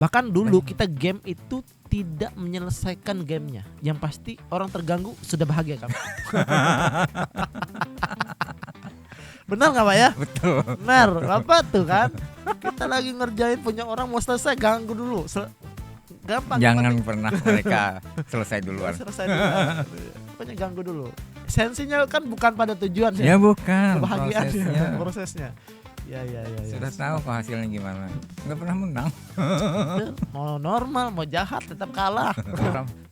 Bahkan dulu kita game itu tidak menyelesaikan gamenya. Yang pasti orang terganggu sudah bahagia kan. Benar nggak Pak ya? Betul. Benar, apa tuh kan? Kita lagi ngerjain punya orang mau selesai ganggu dulu. Gampang. Jangan pernah mereka selesai duluan. Selesai dulu. Pokoknya ganggu dulu. Sensinya kan bukan pada tujuan sih. Ya bukan. Kebahagiaan Prosesnya. prosesnya. Ya. Sudah tahu kok hasilnya gimana. Nggak pernah menang. Mau normal, mau jahat tetap kalah.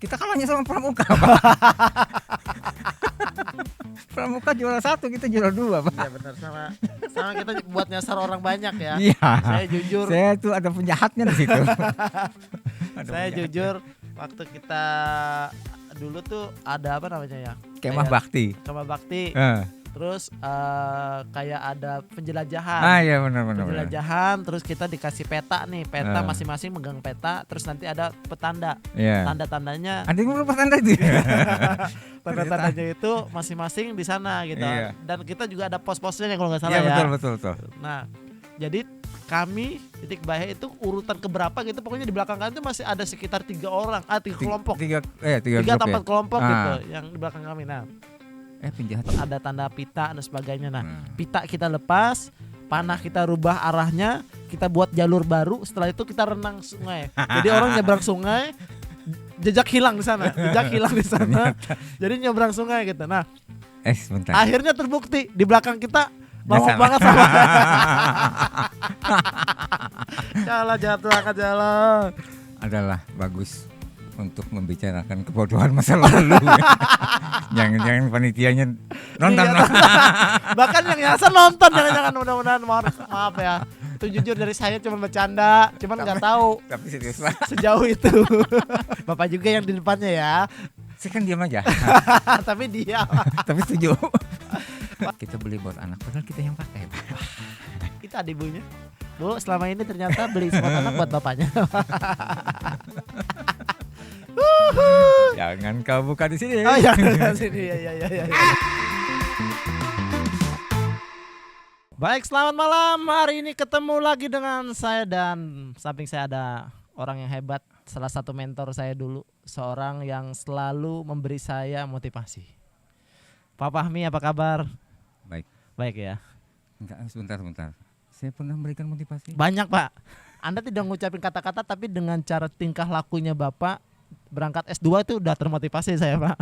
Kita kalahnya sama Pramuka, Pak. Pramuka juara 1, kita juara 2, Pak. Ya benar, sama kita buat nyasar orang banyak ya. Iya. Saya jujur. Saya tuh ada penjahatnya di situ. Saya jujur waktu kita dulu tuh ada apa namanya ya? Kemah bakti. Kemah bakti. Terus kayak ada penjelajahan. Ah iya benar. Penjelajahan, terus kita dikasih peta nih, peta masing-masing megang peta, terus nanti ada petanda. Yeah. Tanda-tandanya. Ada yang berapa tanda itu? Tanda-tandanya itu masing-masing di sana gitu. Iya. Dan kita juga ada pos-posnya kalau nggak salah Iya, ya. betul. Nah, jadi kami titik bahe itu urutan keberapa gitu, pokoknya di belakang kami itu masih ada sekitar 3 orang, 3 kelompok. 3 atau 4 grup kelompok ya? gitu yang di belakang kami. Nah, penjahat. ada tanda pita dan sebagainya. Nah, pita kita lepas, panah kita rubah arahnya, kita buat jalur baru. Setelah itu kita renang sungai. Jadi orang nyebrang sungai, jejak hilang di sana. Jadi nyebrang sungai gitu. Nah, Sebentar. akhirnya terbukti di belakang kita lama banget sama. Jatuh angkat jalan. Adalah bagus untuk membicarakan kebodohan masa lalu. Jangan panitianya nonton. Iya, bahkan yang nyasar nonton, jangan mudah-mudahan maaf ya. Itu jujur dari saya cuma bercanda, cuman nggak tahu Tapi serius Pak. sejauh itu. Bapak juga yang di depannya ya. Saya kan diam aja. Tapi dia. Tapi setuju. Kita beli buat anak, padahal kita yang pakai. Kita ada ibunya. Bu, selama ini ternyata beli sepatu anak buat bapaknya. Jangan kau buka di sini. Oh ya, sini ya. Baik, selamat malam. Hari ini ketemu lagi dengan saya dan samping saya ada orang yang hebat, salah satu mentor saya dulu, seorang yang selalu memberi saya motivasi. Pak Fahmi, apa kabar? Baik ya. Enggak, sebentar. Saya pernah memberikan motivasi. Banyak Pak. Anda tidak ngucapin kata-kata, tapi dengan cara tingkah lakunya Bapak berangkat S2 itu udah termotivasi saya Pak.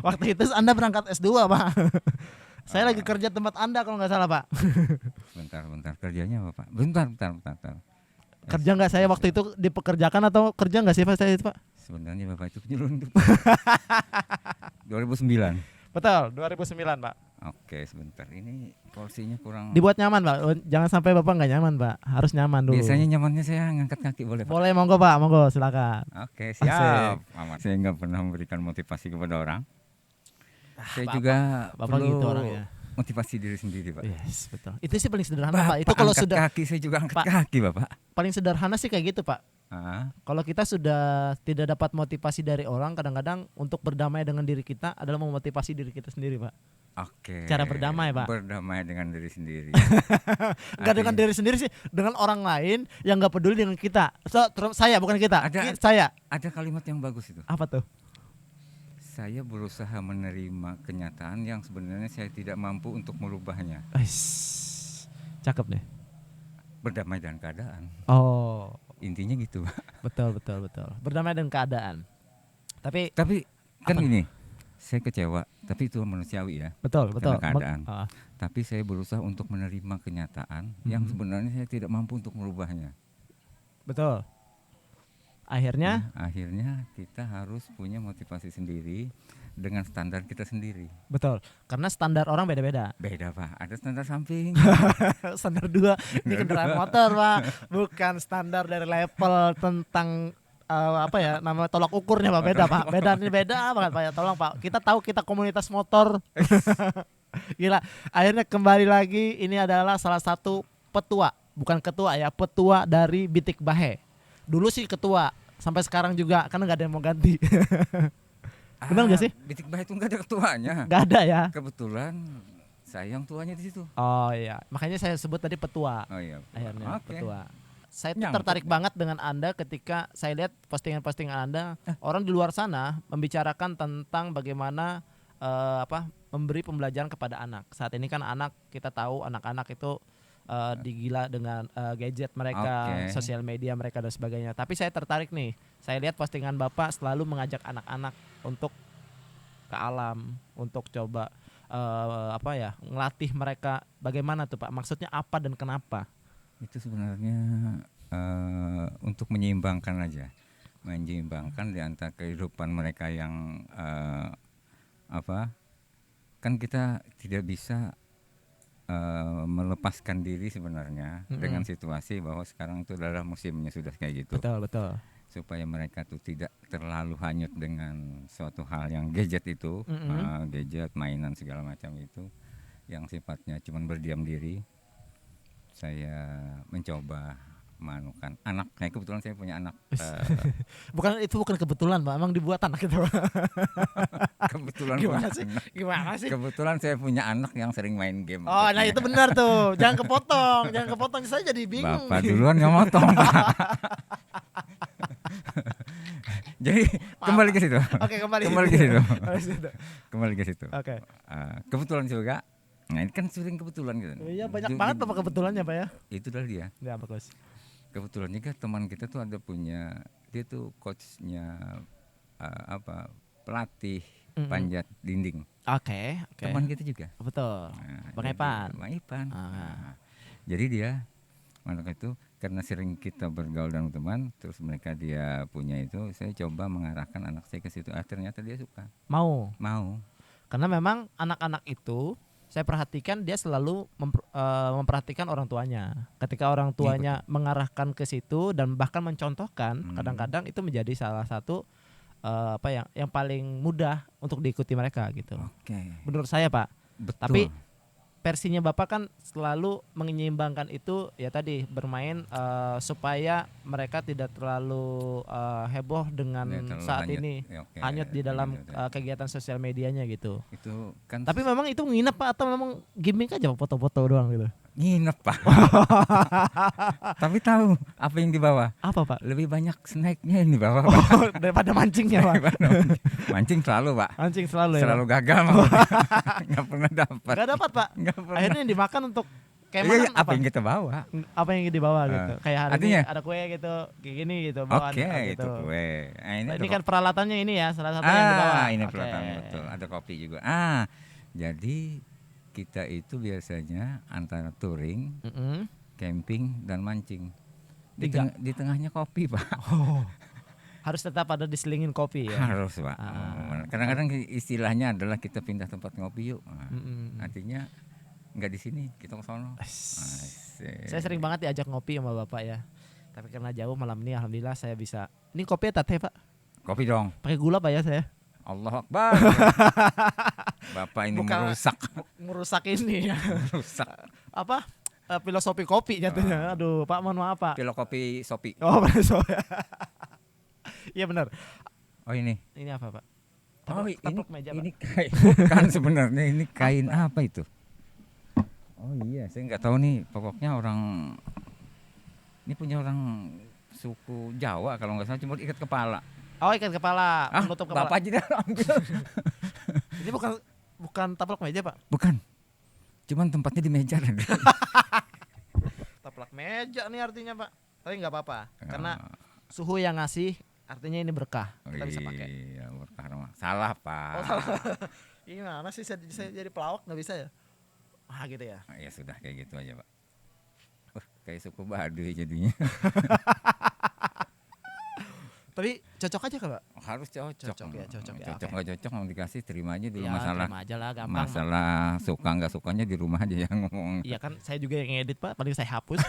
Waktu itu Anda berangkat S2 Pak. Saya lagi kerja tempat Anda kalau nggak salah Pak. Bentar, kerjanya apa Pak? Bentar. Kerja nggak saya waktu itu dipekerjakan atau kerja nggak sih Pak saya itu Pak? Sebenarnya Bapak itu penyelundup. 2009. Betul, 2009 Pak. Oke, sebentar. Ini porsinya kurang. Dibuat nyaman Pak, jangan sampai Bapak nggak nyaman Pak. Harus nyaman dulu. Biasanya nyamannya saya ngangkat kaki boleh Pak? Boleh, monggo Pak, monggo silakan. Oke, siap. Saya nggak pernah memberikan motivasi kepada orang. Saya juga Bapak perlu gitu orangnya. motivasi diri sendiri Pak. Yes, betul. Itu sih paling sederhana Bapak Pak. Itu kalau angkat sudah kaki, saya juga angkat Pak. kaki Bapak. Paling sederhana sih kayak gitu Pak. Kalau kita sudah tidak dapat motivasi dari orang, kadang-kadang untuk berdamai dengan diri kita adalah memotivasi diri kita sendiri Pak. Oke. Cara berdamai Pak. Berdamai dengan diri sendiri. Enggak dengan diri sendiri sih, dengan orang lain yang nggak peduli dengan kita. Saya bukan kita. Saya. Ada kalimat yang bagus itu. Apa tuh? Saya berusaha menerima kenyataan yang sebenarnya saya tidak mampu untuk merubahnya. Cakep deh. Berdamai dengan keadaan. Oh, intinya gitu. betul. Berdamai dengan keadaan. Tapi kan ini, saya kecewa, tapi itu manusiawi ya. Betul. Karena keadaan. Tapi saya berusaha untuk menerima kenyataan yang sebenarnya saya tidak mampu untuk merubahnya. Betul. Akhirnya kita harus punya motivasi sendiri dengan standar kita sendiri. Betul. Karena standar orang beda-beda. Beda Pak, ada standar samping. Standar 2 ini kendaraan motor Pak, bukan standar dari level tentang nama tolak ukurnya Pak, beda Pak. Beda banget Pak ya. Tolong Pak, kita tahu kita komunitas motor. Gila. Akhirnya kembali lagi, ini adalah salah satu petua, bukan ketua ya, petua dari Bitik Bahe. Dulu sih ketua, sampai sekarang juga karena nggak ada yang mau ganti. Benar nggak sih? Bitik Bahe itu nggak ada ketuanya. Nggak ada ya. Kebetulan saya yang tuanya di situ. Oh iya, makanya saya sebut tadi petua. Oh iya. Akhirnya petua. Saya tuh Nyangkut tertarik nggak? banget dengan Anda ketika saya lihat postingan-postingan Anda, orang di luar sana membicarakan tentang bagaimana memberi pembelajaran kepada anak. Saat ini kan anak kita tahu anak-anak itu digila dengan gadget mereka, Oke. sosial media mereka dan sebagainya. Tapi saya tertarik nih. Saya lihat postingan Bapak selalu mengajak anak-anak untuk ke alam, untuk coba ngelatih mereka. Bagaimana tuh Pak? Maksudnya apa dan kenapa? Itu sebenarnya untuk menyeimbangkan aja, menyeimbangkan di antara kehidupan mereka yang apa, kan kita tidak bisa melepaskan diri sebenarnya dengan situasi bahwa sekarang itu adalah musimnya sudah kayak gitu, Betul, betul. supaya mereka tuh tidak terlalu hanyut dengan suatu hal yang gadget itu, gadget, mainan segala macam itu, yang sifatnya cuman berdiam diri. Saya mencoba manukan anak. Nah, kebetulan saya punya anak. Bukan kebetulan, Pak. Emang dibuat anak itu. Kebetulan Gimana punya sih? anak. Gimana sih? Kebetulan saya punya anak yang sering main game. Oh, nah itu benar tuh. Jangan kepotong. Saya jadi bingung. Bapak duluan yang motong, Pak. Jadi kembali ke situ. Oke, kembali ke situ. situ. Kembali ke situ. Oke. Kebetulan juga. Nah, ini kan sering kebetulan gitu. Iya, banyak banget Bapak kebetulannya, Pak ya. Itu adalah dia. Ya, bagus. Kebetulan juga teman kita tuh ada punya, dia tuh coachnya pelatih panjat dinding. Oke. Teman kita juga. Betul. Nah, Bang jadi- Epan. Bang Ipan. Ah. Nah, jadi dia anak itu karena sering kita bergaul dengan teman, terus mereka dia punya itu, saya coba mengarahkan anak saya ke situ. Ternyata dia suka, Mau. karena Karena memang anak-anak itu saya perhatikan dia selalu memperhatikan orang tuanya. Ketika orang tuanya mengarahkan ke situ dan bahkan mencontohkan, kadang-kadang itu menjadi salah satu yang paling mudah untuk diikuti mereka gitu. Oke. Menurut saya, Pak. Betul. Tapi versinya Bapak kan selalu menyeimbangkan itu ya tadi bermain supaya mereka tidak terlalu heboh dengan Dia terlalu saat hanyut. ini Ya, oke. hanyut di dalam Hanyut, ya. kegiatan sosial medianya gitu. Itu kan Tapi memang itu nginep Pak atau memang gimmick aja Pak, foto-foto doang gitu? nginep, Pak. Tapi tahu apa yang dibawa? Apa Pak? Lebih banyak snacknya yang dibawa, Pak. Oh, daripada mancingnya Pak. Mancing selalu, Pak. Mancing selalu ya. Selalu Pak? gagal, Pak. Nggak pernah dapat. Gak dapat Pak. Nggak pernah. Akhirnya yang dimakan untuk kayak Iya, makan apa yang kita bawa? apa yang dibawa gitu. Kayak hari artinya? ini ada kue gitu, kayak gini gitu bawaan Oke, gitu. itu kue. Nah, Ini ada kan peralatannya ini ya, salah satu yang dibawa. ini Oke. peralatannya betul. Ada kopi juga. Jadi kita itu biasanya antara touring, Mm-mm. camping dan mancing. Tiga. Di tengahnya kopi, Pak. Harus tetap ada diselingin kopi ya. Harus, Pak. Kadang-kadang istilahnya adalah kita pindah tempat ngopi yuk. Artinya nggak di sini, kita ke sono. Saya sering banget diajak ngopi sama Bapak ya. Tapi karena jauh malam ini alhamdulillah saya bisa. Ini kopi atau teh Pak? Kopi dong. Pakai gula Pak ya saya? Allah Akbar. Bapak ini Merusak ini ya. merusak. Apa? Filosofi kopi jatuhnya. Aduh, Pak mohon maaf Pak. Pilo kopi Sopi. Oh, benar. Iya benar. Oh ini. Ini apa Pak? Taplak meja, ini kain. Bukan sebenarnya ini kain apa itu? Oh iya, saya nggak tahu nih. Pokoknya ini punya orang suku Jawa kalau nggak salah, cuma ikat kepala. Oh, ikat kepala, menutup kepala. Bapak aja dah ambil. Ini bukan taplak meja Pak. Bukan. Cuman tempatnya di meja. Taplak meja nih artinya Pak. Tapi nggak apa-apa, karena suhu yang ngasih artinya ini berkah. Kita bisa pakai. Iya, berkah. Salah, Pak. Oh, salah. Gimana sih saya jadi pelawak nggak bisa ya? Gitu ya. Ya sudah kayak gitu aja, Pak. Kayak suku Baduy jadinya. Tapi cocok aja kan Pak? Harus cocok. Cocok ya. Cocok Oke. nggak cocok mau dikasih terima aja dulu. Ya, masalah terima aja lah, gampang. masalah suka nggak sukanya di rumah aja yang ngomong. Iya kan, saya juga yang ngedit Pak, paling saya hapus.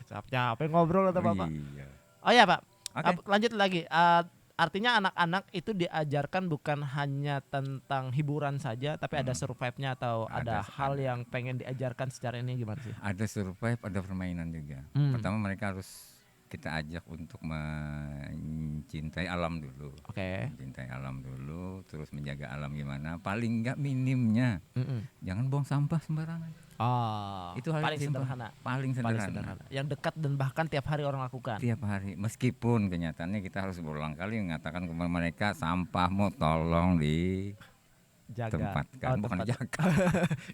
Capek ngobrol atau Bapak. Iya. Oh ya Pak, Oke. lanjut lagi. Artinya anak-anak itu diajarkan bukan hanya tentang hiburan saja, tapi ada survive-nya atau ada hal yang pengen diajarkan secara ini gimana sih? Ada survive, ada permainan juga. Pertama mereka harus kita ajak untuk mencintai alam dulu. Oke. Mencintai alam dulu, terus menjaga alam gimana? Paling nggak minimnya, Mm-mm. jangan buang sampah sembarangan. Oh, Itu hal yang paling simpel. sederhana. Paling Paling sederhana. sederhana. Yang dekat dan bahkan tiap hari orang lakukan. Tiap hari, meskipun kenyataannya kita harus berulang kali mengatakan kepada mereka sampahmu tolong Jaga. ditempatkan, bukan tempat. dijaga,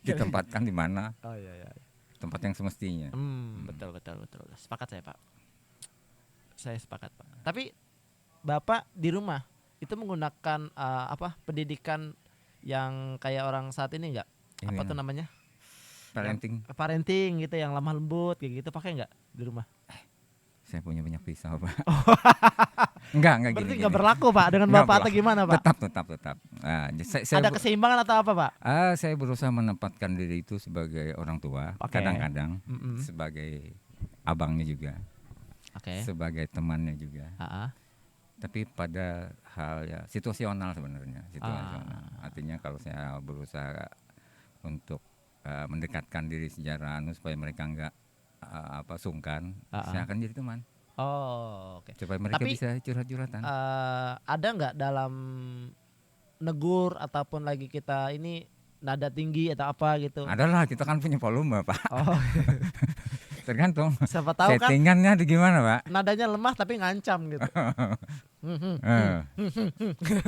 ditempatkan di mana Oh iya iya. tempat yang semestinya. Betul. Sepakat saya, Pak. Saya sepakat, Pak. Tapi Bapak di rumah itu menggunakan pendidikan yang kayak orang saat ini enggak? Ini Apa yang tuh namanya? parenting. Gitu yang lemah lembut kayak gitu, pakai enggak di rumah? Saya punya banyak pisau, Pak. Enggak Berarti gini. enggak berlaku, Pak, dengan Nggak Bapak atau berlaku. gimana, Pak? Tetap. Saya Ada keseimbangan atau apa, Pak? saya berusaha menempatkan diri itu sebagai orang tua, Oke. kadang-kadang Mm-mm. sebagai abangnya juga, Oke. sebagai temannya juga. Heeh. Tapi pada hal ya situasional sebenarnya, situasional. Artinya kalau saya berusaha untuk mendekatkan diri secara supaya mereka enggak sungkan, saya akan jadi teman. Oh, oke. Supaya mereka Tapi, bisa curhat-curhatan. Ada nggak dalam negur ataupun lagi kita ini nada tinggi atau apa gitu? Adalah kita kan punya volume, Pak. Oh, Tergantung siapa tahu kan settingannya di gimana, Pak. nadanya lemah tapi ngancam gitu.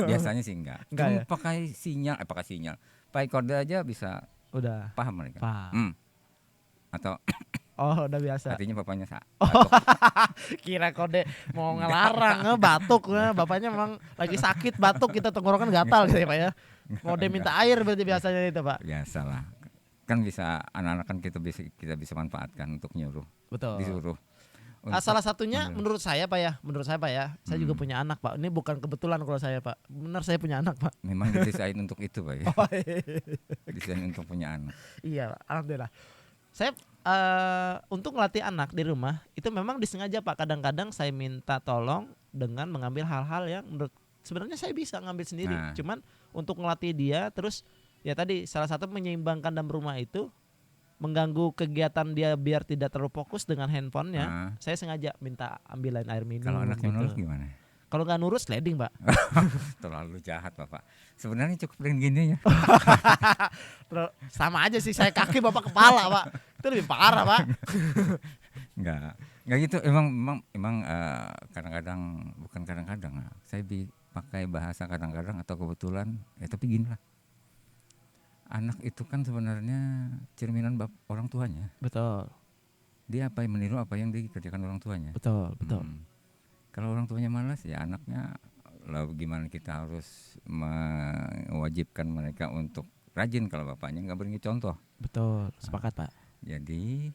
Biasanya sih enggak. Enggak Cuma ya? pakai sinyal. Pakai kode aja bisa Udah. paham mereka. Paham. Atau Oh, udah biasa. artinya bapaknya Kira kode mau ngelarang batuk, bapaknya memang lagi sakit batuk, kita tenggorokan gatal gitu ya, Pak ya. Mode minta air berarti biasanya itu, Pak. biasalah. Kan bisa anak-anak kan kita bisa manfaatkan untuk nyuruh, Betul. disuruh. Salah satunya Ambil. menurut saya, Pak ya. Saya juga punya anak, Pak. Ini bukan kebetulan kalau saya, Pak. Benar saya punya anak, Pak. Memang didesain untuk itu, Pak ya. Oh, iya. Desain untuk punya anak. Iya, Pak. Alhamdulillah. Saya untuk ngelatih anak di rumah itu memang disengaja, Pak. Kadang-kadang saya minta tolong dengan mengambil hal-hal yang menurut sebenarnya saya bisa ngambil sendiri. Nah. Cuman untuk ngelatih dia terus ya tadi salah satu menyeimbangkan dalam rumah itu mengganggu kegiatan dia biar tidak terlalu fokus dengan handphonenya. Nah. Saya sengaja minta ambilin air minum. Kalau anaknya gitu. menolak gimana? Kalau nggak nurut sliding, Pak. Terlalu jahat, Bapak. Sebenarnya cukup dengan gini ya. Terus sama aja sih, saya kaki bapak kepala, Pak. Itu lebih parah, Pak. Enggak gitu. Emang kadang-kadang, bukan kadang-kadang. Saya pakai bahasa kadang-kadang atau kebetulan. Tapi gini lah. Anak itu kan sebenarnya cerminan orang tuanya. Betul. Dia apa yang meniru apa yang dikerjakan orang tuanya. Betul. Kalau orang tuanya malas ya anaknya, lalu gimana kita harus mewajibkan mereka untuk rajin kalau bapaknya nggak beri contoh. Betul. Sepakat, Pak. Jadi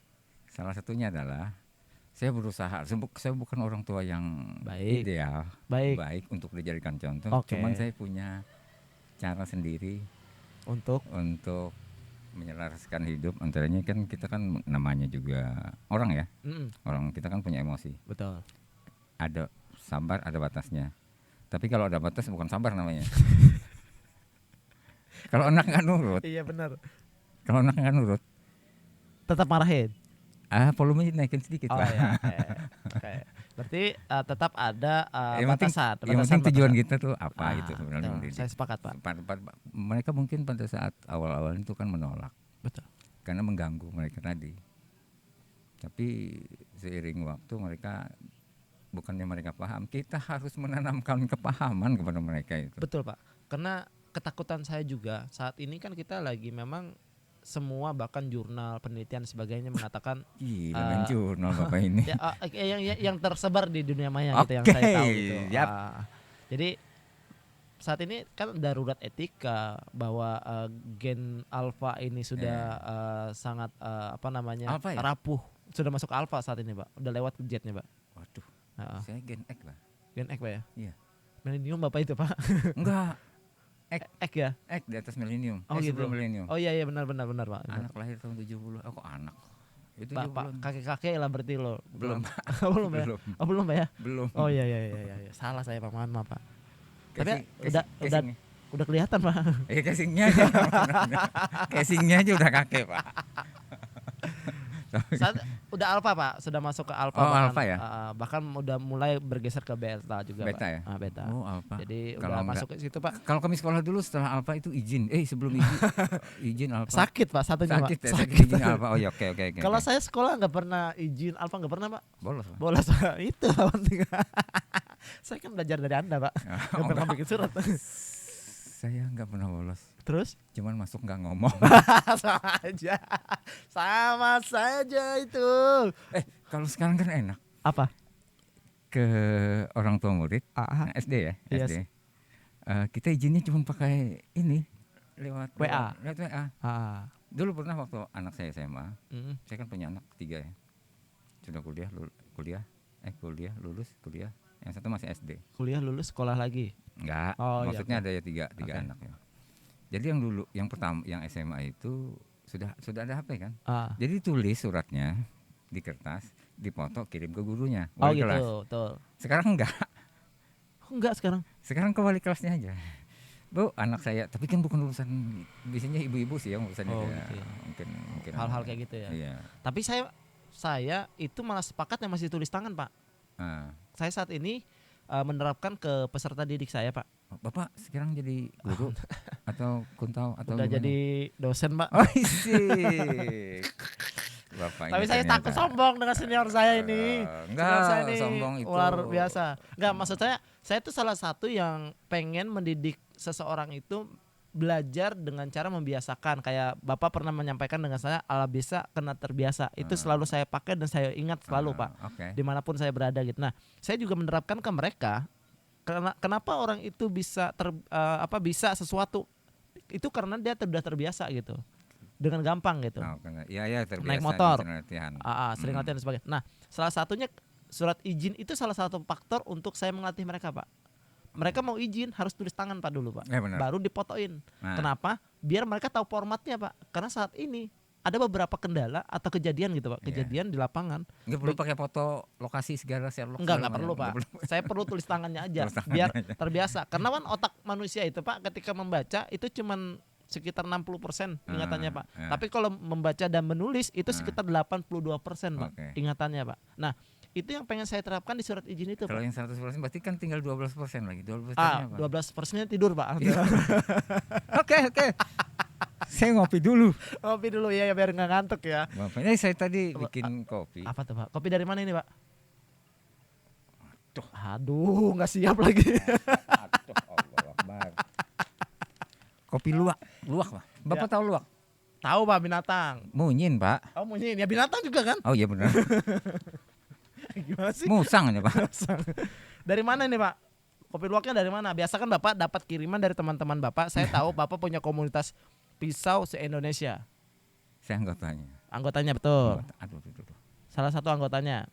salah satunya adalah saya berusaha, saya bukan orang tua yang Baik. ideal, baik untuk dijadikan contoh. Oke. Cuman saya punya cara sendiri Untuk menyelaraskan hidup. Antaranya kan kita kan namanya juga orang ya, orang kita kan punya emosi. betul. Ada sabar, ada batasnya. Tapi kalau ada batas bukan sabar namanya. Kalau anak nggak nurut, Iya benar. kalau anak nggak nurut, Tetap marahin. volumenya naikin sedikit, Oh Pak. ya. Oke. Berarti tetap ada Yang penting- batasan. Yang penting tujuan batasan. kita tuh apa gitu sebenarnya. betul. mendidik. Saya sepakat, Pak. Mereka mungkin pada saat awal-awal itu kan menolak Betul. karena mengganggu mereka tadi. Tapi seiring waktu mereka, bukannya mereka paham, kita harus menanamkan kepahaman kepada mereka itu. Betul, Pak. Karena ketakutan saya juga saat ini kan kita lagi memang semua bahkan jurnal penelitian sebagainya mengatakan Gila main jurnal Bapak ini. yang tersebar di dunia maya gitu yang Oke, saya tahu gitu. yap. Jadi saat ini kan darurat etika bahwa gen alfa ini sudah sangat Alpha ya? rapuh, sudah masuk alfa saat ini, Pak. Udah lewat jetnya, Pak. Waduh, Heeh. saya Gen X, Pak. Gen X, Pak ya? Iya. Milenium Bapak itu, Pak. Enggak, X ya? X di atas milenium. Oh, gitu. Sebelum milenium. Oh iya benar Pak. Anak lahir tahun 70. Kok anak? Itu Pak kakek-kakek lah berarti lo. Belum. belum ya? Belum. Oh belum Pak ya? Belum. Oh iya. Salah saya Pak, mohon maaf Pak. Tapi Casing- udah kelihatan Pak. casingnya aja. Casingnya aja udah kakek, Pak. Saat udah alfa Pak, sudah masuk ke alfa Oh, bahkan, alfa ya? bahkan udah mulai bergeser ke beta juga Beta Pak. ya? Beta. Oh, alfa. Jadi Kalau udah enggak- masuk ke situ Pak. Kalau kami sekolah dulu setelah alfa itu izin. Sebelum izin izin alfa. Sakit Pak satunya Sakit Pak. ya, sakit izin alfa. Oh ya, oke. Kalau oke. saya sekolah nggak pernah izin alfa, nggak pernah Pak. Bolos, Pak. Bolos Pak. Itu Pak, penting. Saya kan belajar dari Anda Pak. Nggak pernah bikin surat. Saya nggak pernah bolos. Terus Cuman masuk nggak ngomong. sama aja. Sama saja itu. Kalau sekarang kan enak. Apa? Ke orang tua murid, SD ya, Yes. SD. Kita izinnya cuma pakai ini lewat WA. Lewat WA. Dulu pernah waktu anak saya SMA, saya kan punya anak 3 ya, sudah kuliah, lulus kuliah. Yang satu masih SD. Kuliah lulus sekolah lagi. Enggak, Oh, maksudnya iya, ada ya tiga Oke. anak ya. Jadi yang dulu, yang pertama, yang SMA itu sudah ada HP kan. Jadi tulis suratnya di kertas, dipoto, kirim ke gurunya, Oh wali gitu, kelas. betul. Sekarang enggak. Enggak sekarang. Sekarang ke wali kelasnya aja. Bu, anak saya, tapi kan bukan urusan, biasanya ibu-ibu sih yang urusannya Oh, kayak gitu ya. mungkin Hal-hal kayak gitu ya. Iya. Tapi saya itu malah sepakat yang masih tulis tangan Pak. Ah. Saya saat ini menerapkan ke peserta didik saya Pak. Bapak sekarang jadi guru atau kuntau atau Udah gimana? jadi dosen Pak. Oh sih. Bapak Tapi ini saya ternyata. takut sombong dengan senior saya ini. Enggak, Senior saya ini sombong itu. luar biasa. Enggak, maksud saya itu salah satu yang pengen mendidik seseorang itu belajar dengan cara membiasakan. Kayak Bapak pernah menyampaikan dengan saya, ala bisa kena terbiasa. Itu selalu saya pakai dan saya ingat selalu Pak. Oke. Dimanapun saya berada gitu. Nah, saya juga menerapkan ke mereka. Kenapa orang itu bisa bisa sesuatu itu karena dia sudah terbiasa gitu. Dengan gampang gitu. Oh, ya terbiasa Naik motor. sering latihan. Sering latihan dan sebagainya. Nah, salah satunya surat izin itu salah satu faktor untuk saya melatih mereka, Pak. Mereka mau izin harus tulis tangan Pak dulu, Pak. Benar. Baru dipotoin. Nah. Kenapa? Biar mereka tahu formatnya, Pak. Karena saat ini ada beberapa kendala atau kejadian gitu, Pak. Kejadian di lapangan. Nggak perlu pakai foto lokasi segala Sherlock. Enggak perlu, Pak. Saya perlu tulis tangannya aja Tulis tangannya biar aja. terbiasa. Karena kan otak manusia itu, Pak, ketika membaca itu cuman sekitar 60% ingatannya, Pak. Tapi kalau membaca dan menulis itu sekitar 82%, Pak. Oke. Ingatannya, Pak. Nah, itu yang pengen saya terapkan di surat izin itu, Kalau Pak. yang 100% berarti kan tinggal 12% lagi. 12% 12%-nya tidur, Pak. Iya. Oke. Saya ngopi dulu. Kopi dulu ya biar nggak ngantuk ya. Bapak, ini saya tadi bikin kopi. Apa tuh, Pak? Kopi dari mana ini, Pak? Aduh. Aduh, nggak siap lagi. Aduh, Allah Akbar. Kopi luwak, Pak. Bapak Ya. tahu luwak? Tahu, Pak, binatang. Munyin, Pak. Oh, mungkin ya binatang juga kan? Oh iya benar. Gimana sih? Musang aja, Pak. Dari mana ini, Pak? Kopi luwaknya dari mana? Biasa kan Bapak dapat kiriman dari teman-teman Bapak. Saya tahu Bapak punya komunitas pisau se-Indonesia. Saya anggotanya. Anggotanya betul. Aduh. Salah satu anggotanya.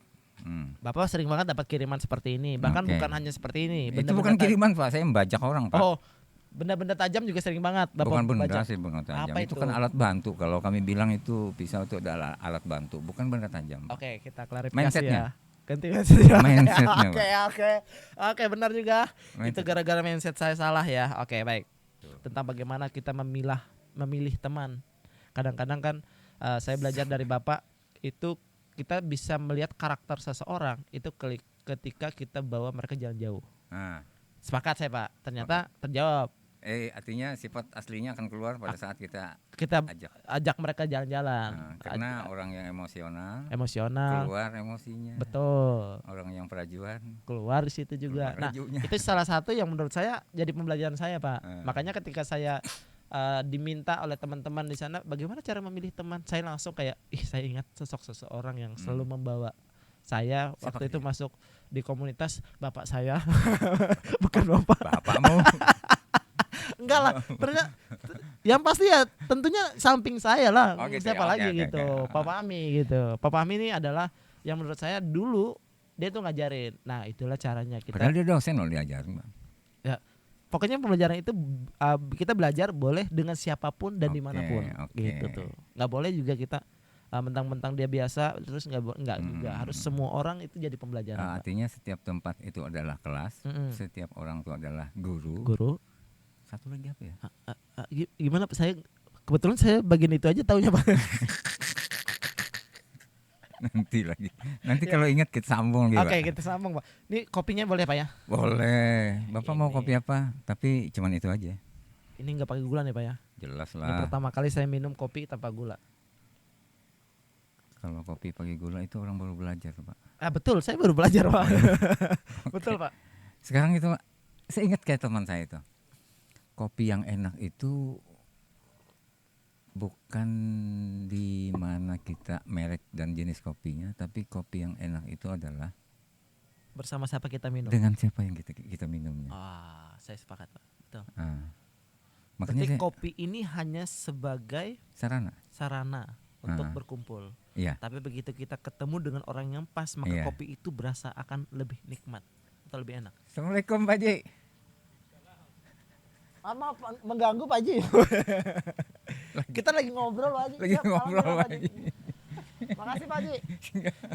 Bapak sering banget dapat kiriman seperti ini. Bahkan Oke. bukan hanya seperti ini. Itu bukan kiriman, Pak. Saya membajak orang, Pak. Oh, benda-benda tajam juga sering banget Bapak Bukan benda bajak. sih, benda tajam. Apa Itu itu? kan alat bantu. Kalau kami bilang itu pisau itu adalah alat bantu, bukan benda tajam. Pak. Oke, kita klarifikasi Mindsetnya. ya. Ganti mindsetnya. Mindsetnya, Oke, benar juga. Mindset. Itu gara-gara mindset saya salah ya. Oke, baik. Tentang bagaimana kita memilih teman. Kadang-kadang kan saya belajar dari Bapak itu kita bisa melihat karakter seseorang itu ketika kita bawa mereka jalan jauh. Nah, Sepakat saya, Pak. Ternyata terjawab. artinya sifat aslinya akan keluar pada saat kita Kita ajak. ajak mereka jalan-jalan. Karena orang yang emosional Emosional. keluar emosinya. Betul. Orang yang perajuan Keluar di situ juga. keluar Nah, rajunya. itu salah satu yang menurut saya jadi pembelajaran saya, Pak. Makanya ketika saya diminta oleh teman-teman di sana bagaimana cara memilih teman, saya langsung kayak saya ingat sosok seseorang yang selalu membawa saya Siapa waktu itu dia? masuk di komunitas bapak saya. Bukan bapak. Bapakmu. Enggak lah. Ternyata yang pasti ya tentunya samping saya lah. Oh, gitu Siapa ya. lagi Oke. gitu. Papa Ami gitu. Papa Ami ini adalah yang menurut saya dulu dia tuh ngajarin. Nah, itulah caranya kita. Padahal dia dosen loh diajarin, Bang. Pokoknya pembelajaran itu kita belajar boleh dengan siapapun dan Oke, dimanapun oke. gitu tuh. Nggak boleh juga kita mentang-mentang dia biasa terus nggak juga harus semua orang itu jadi pembelajaran. Pak. Artinya setiap tempat itu adalah kelas, Mm-mm. setiap orang itu adalah guru. Guru Satu lagi apa ya? gimana Pak? Saya kebetulan saya bagian itu aja taunya Pak. Nanti lagi. Nanti kalau ingat kita sambung gitu. Oke, kita sambung Pak. Ini kopinya boleh Pak ya? Boleh. Bapak mau Ini. kopi apa? Tapi cuman itu aja. Ini nggak pakai gula nih Pak ya? Jelas Ini lah. pertama kali saya minum kopi tanpa gula. Kalau kopi pakai gula itu orang baru belajar, Pak. Betul, saya baru belajar Pak. Betul Pak. Sekarang itu saya ingat kayak teman saya itu. Kopi yang enak itu bukan di mana kita merek dan jenis kopinya, tapi kopi yang enak itu adalah Bersama siapa kita minum? dengan siapa yang kita minumnya. Saya sepakat Pak. Betul. Makanya Berarti saya, kopi ini hanya sebagai sarana untuk berkumpul. Iya. Tapi begitu kita ketemu dengan orang yang pas, maka Iya. kopi itu berasa akan lebih nikmat atau lebih enak. Assalamualaikum Pak Ji. Maaf mengganggu Pak Haji. Kita lagi ngobrol Pak Haji. Lagi Siap, ngobrol, salam Pak Pak Haji. Makasih Pak Haji.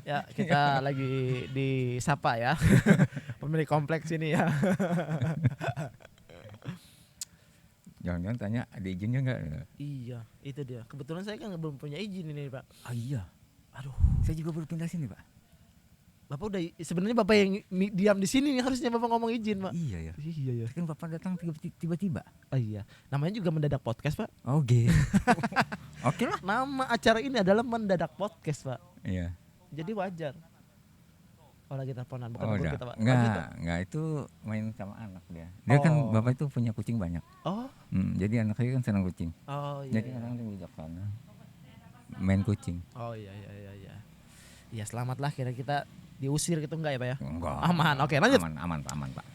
Ya kita lagi disapa ya. Pemilik kompleks ini ya. Jangan-jangan tanya ada izinnya enggak? Iya, itu dia. Kebetulan saya kan belum punya izin ini Pak. Iya. Aduh, Saya juga baru pindah sini, Pak. Bapak udah sebenarnya Bapak yang diam di sini nih, harusnya Bapak ngomong izin Pak. Iya ya. Iya ya. Kan Bapak datang tiba-tiba. Iya. Namanya juga mendadak podcast Pak. Oke. Oke lah. Nama acara ini adalah mendadak podcast Pak. Iya. Jadi wajar. Oh lagi teleponan bukan Oh, guru udah. kita Pak. Enggak itu main sama anak dia. Dia kan Oh. Bapak itu punya kucing banyak. Oh. Jadi anak saya kan senang kucing. Oh iya. Jadi orang diajak sana main kucing. Oh iya. Iya selamatlah kira kita diusir gitu enggak ya Pak ya? Enggak. Aman. Oke, lanjut. Aman, Pak.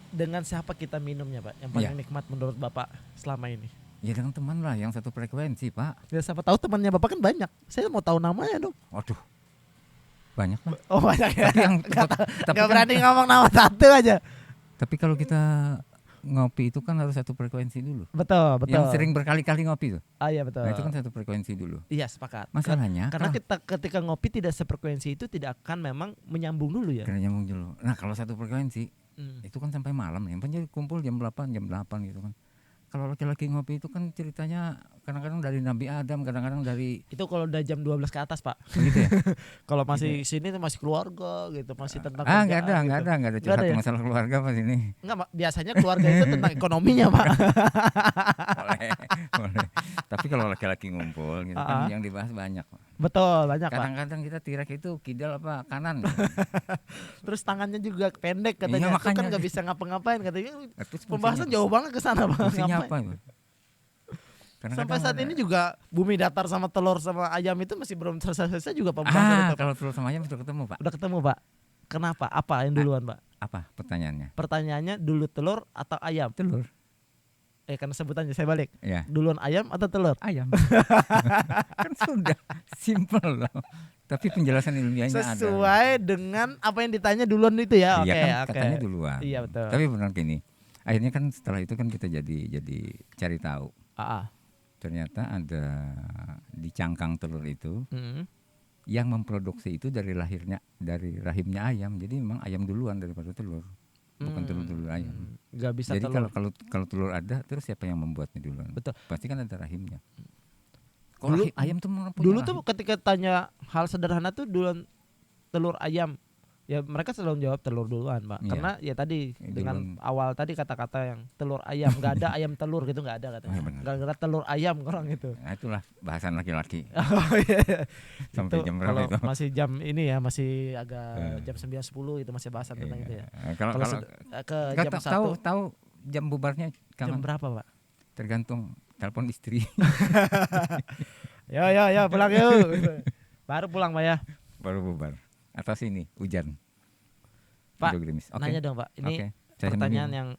Dengan siapa kita minumnya Pak? Yang paling Iya. nikmat menurut Bapak selama ini? Ya dengan teman lah yang satu frekuensi, Pak. Ya siapa tahu temannya Bapak kan banyak. Saya mau tahu namanya dong. Waduh. Banyak lah. Oh banyak ya. Tapi yang Nggak kan- berani ngomong nama satu aja. Tapi kalau kita ngopi itu kan harus satu frekuensi dulu. Betul. Yang sering berkali-kali ngopi tuh. Iya betul. Nah, itu kan satu frekuensi dulu. Iya sepakat. Masalahnya Karena kita ketika ngopi tidak sefrekuensi itu tidak akan memang menyambung dulu ya. karena nyambung dulu. Nah, kalau satu frekuensi Hmm. itu kan sampai malam ya. Jadi kumpul jam 8 gitu kan. Kalau laki-laki ngopi itu kan ceritanya kadang-kadang dari Nabi Adam, kadang-kadang dari Itu kalau udah jam 12 ke atas Pak. gitu ya. Kalau masih sini tuh masih keluarga gitu, masih tentang Enggak ada, kerjaan enggak gitu. ada Nggak curhat ada ya? masalah keluarga pas ini. Enggak, biasanya keluarga itu tentang ekonominya, Pak. Boleh. Tapi kalau laki-laki ngumpul gitu kan yang dibahas banyak. Betul, banyak, Pak. Kadang-kadang kita tirek itu kidal apa kanan. Terus tangannya juga pendek Iya, katanya. Itu kan makanya. enggak bisa ngapa-ngapain katanya. Terus Pembahasan jauh banget ke sana, Pak. fungsinya Ngapain? apa itu? Sampai saat ini juga bumi datar sama telur sama ayam itu masih belum selesai juga pembahasan itu. kalau telur sama ayam sudah ketemu, Pak. Udah ketemu, Pak. Kenapa? Apa yang duluan, Pak? Apa pertanyaannya? Pertanyaannya dulu telur atau ayam? Telur. Karena sebutannya saya balik. Ya. Duluan ayam atau telur? Ayam. Kan sudah simple loh. Tapi penjelasan ilmiahnya ada. Sesuai dengan apa yang ditanya duluan itu ya. Oke, Iya kan oke. katanya duluan. Iya, betul. Tapi benar gini. Akhirnya kan setelah itu kan kita jadi cari tahu. Ternyata ada di cangkang telur itu yang memproduksi itu dari rahimnya ayam. Jadi memang ayam duluan daripada telur. Bukan telur ayam. Gak bisa Jadi telur. kalau telur ada, terus siapa yang membuatnya duluan? Betul. Pasti kan ada rahimnya. Kalau Dulu- ayam tuh memang punya Dulu rahim. tuh ketika tanya hal sederhana tuh duluan telur ayam. Ya mereka selalu jawab telur duluan, Pak. Iya. Karena ya tadi dengan awal tadi kata-kata yang telur ayam, nggak ada ayam telur gitu, nggak ada katanya. Oh, iya benar. Gara-gara telur ayam orang itu. Nah, itulah bahasan laki-laki. Oh iya. Sampai Itu jam berapa kalau itu? masih jam ini ya, masih agak jam 9.10 itu masih bahasan tentang itu ya. Kalau Ke Nggak jam tahu 1 tahu jam bubarnya jam kapan? berapa, Pak? Tergantung telepon istri. Ya pulang yuk. Baru pulang, Pak ya. Baru bubar. Atas ini hujan. Pak, Udah gerimis. Oke. nanya dong, Pak. Ini Oke. Saya pertanyaan sambil yang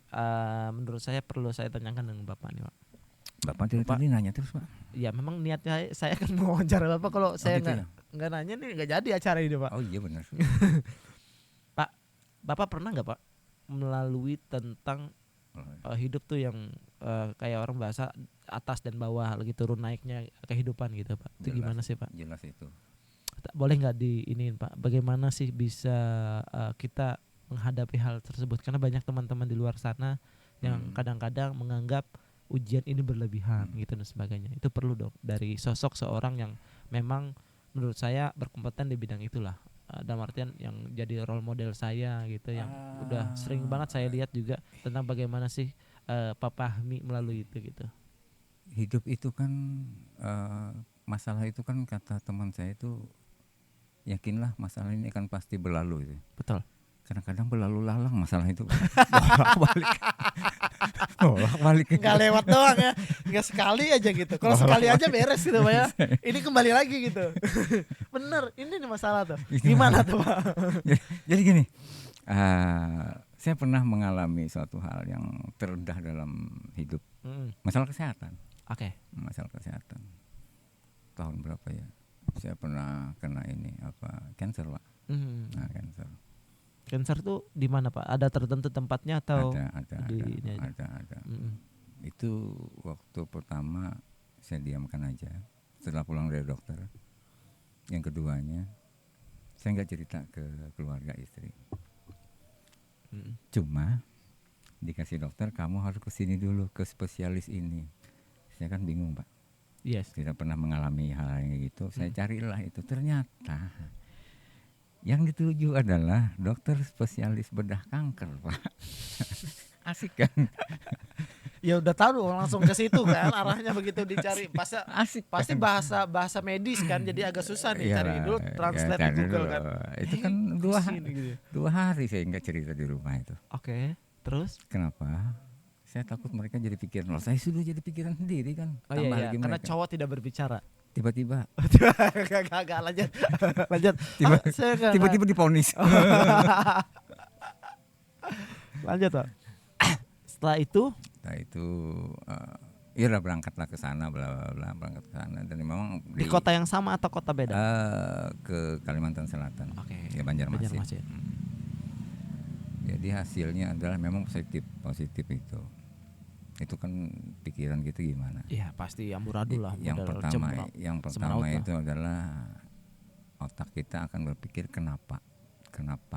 menurut saya perlu saya tanyakan dengan Bapak nih, Pak. Bapak dari Pak. tadi nanya terus, Pak. Ya memang niatnya saya akan mewawancara Bapak, kalau saya gitu nggak nanya nih nggak jadi acara ini, Pak. Oh iya benar. Pak, Bapak pernah nggak, Pak, melalui tentang hidup tuh yang kayak orang bahasa atas dan bawah, lagi turun naiknya kehidupan gitu, Pak. Itu Jelas. gimana sih, Pak? Jelas itu. Boleh nggak diiniin, Pak? Bagaimana sih bisa kita menghadapi hal tersebut? Karena banyak teman-teman di luar sana yang kadang-kadang menganggap ujian ini berlebihan gitu dan sebagainya. Itu perlu dong dari sosok seorang yang memang menurut saya berkompeten di bidang itulah. Dalam artian yang jadi role model saya gitu, yang udah sering banget saya lihat juga tentang bagaimana sih Pak Fahmi melalui itu gitu. Hidup itu kan masalah itu kan kata teman saya itu, yakinlah masalah ini akan pasti berlalu itu. Betul. Kadang-kadang berlalu lalang masalah itu. Bolak-balik. Bolak-balik. Nggak lewat doang ya, nggak sekali aja gitu. Kalau sekali aja beres gitu Pak ya. Ini kembali lagi gitu. Bener, ini nih masalah tuh. Gimana tuh Pak? Jadi gini, saya pernah mengalami suatu hal yang terendah dalam hidup. Masalah kesehatan. Oke. Masalah kesehatan. Tahun berapa ya? Saya pernah kena ini cancer, Pak. Nah, cancer. Cancer tuh di mana Pak? Ada tertentu tempatnya atau ada. Itu waktu pertama saya diamkan aja setelah pulang dari dokter. Yang keduanya saya nggak cerita ke keluarga istri. Cuma dikasih dokter, kamu harus kesini dulu ke spesialis ini. Saya kan bingung Pak. Yes. Tidak pernah mengalami hal yang gitu. Saya carilah itu, ternyata yang dituju adalah dokter spesialis bedah kanker, Pak. Asik kan? Ya udah tahu langsung ke situ kan arahnya begitu dicari. Asik pasti kan? bahasa medis kan, jadi agak susah nih cari dulu translate ya, di Google dulu. kan. Itu kan 2 hari saya nggak cerita di rumah itu. Oke, terus? Kenapa? Saya takut mereka jadi pikiran. Loh, saya sudah jadi pikiran sendiri kan. Oh iya, karena cowok tidak berbicara. Tiba-tiba Gak lanjut. Tiba-tiba diponis. Lanjut Pak. Setelah itu ya udah berangkatlah ke sana, berangkat ke sana, dan memang di kota yang sama atau kota beda? Ke Kalimantan Selatan. Oke. Ya, Banjarmasin. Banjarmasin. Jadi hasilnya adalah memang positif itu. Itu kan pikiran kita gimana? Iya pasti amburadul lah. Yang pertama itu adalah otak kita akan berpikir kenapa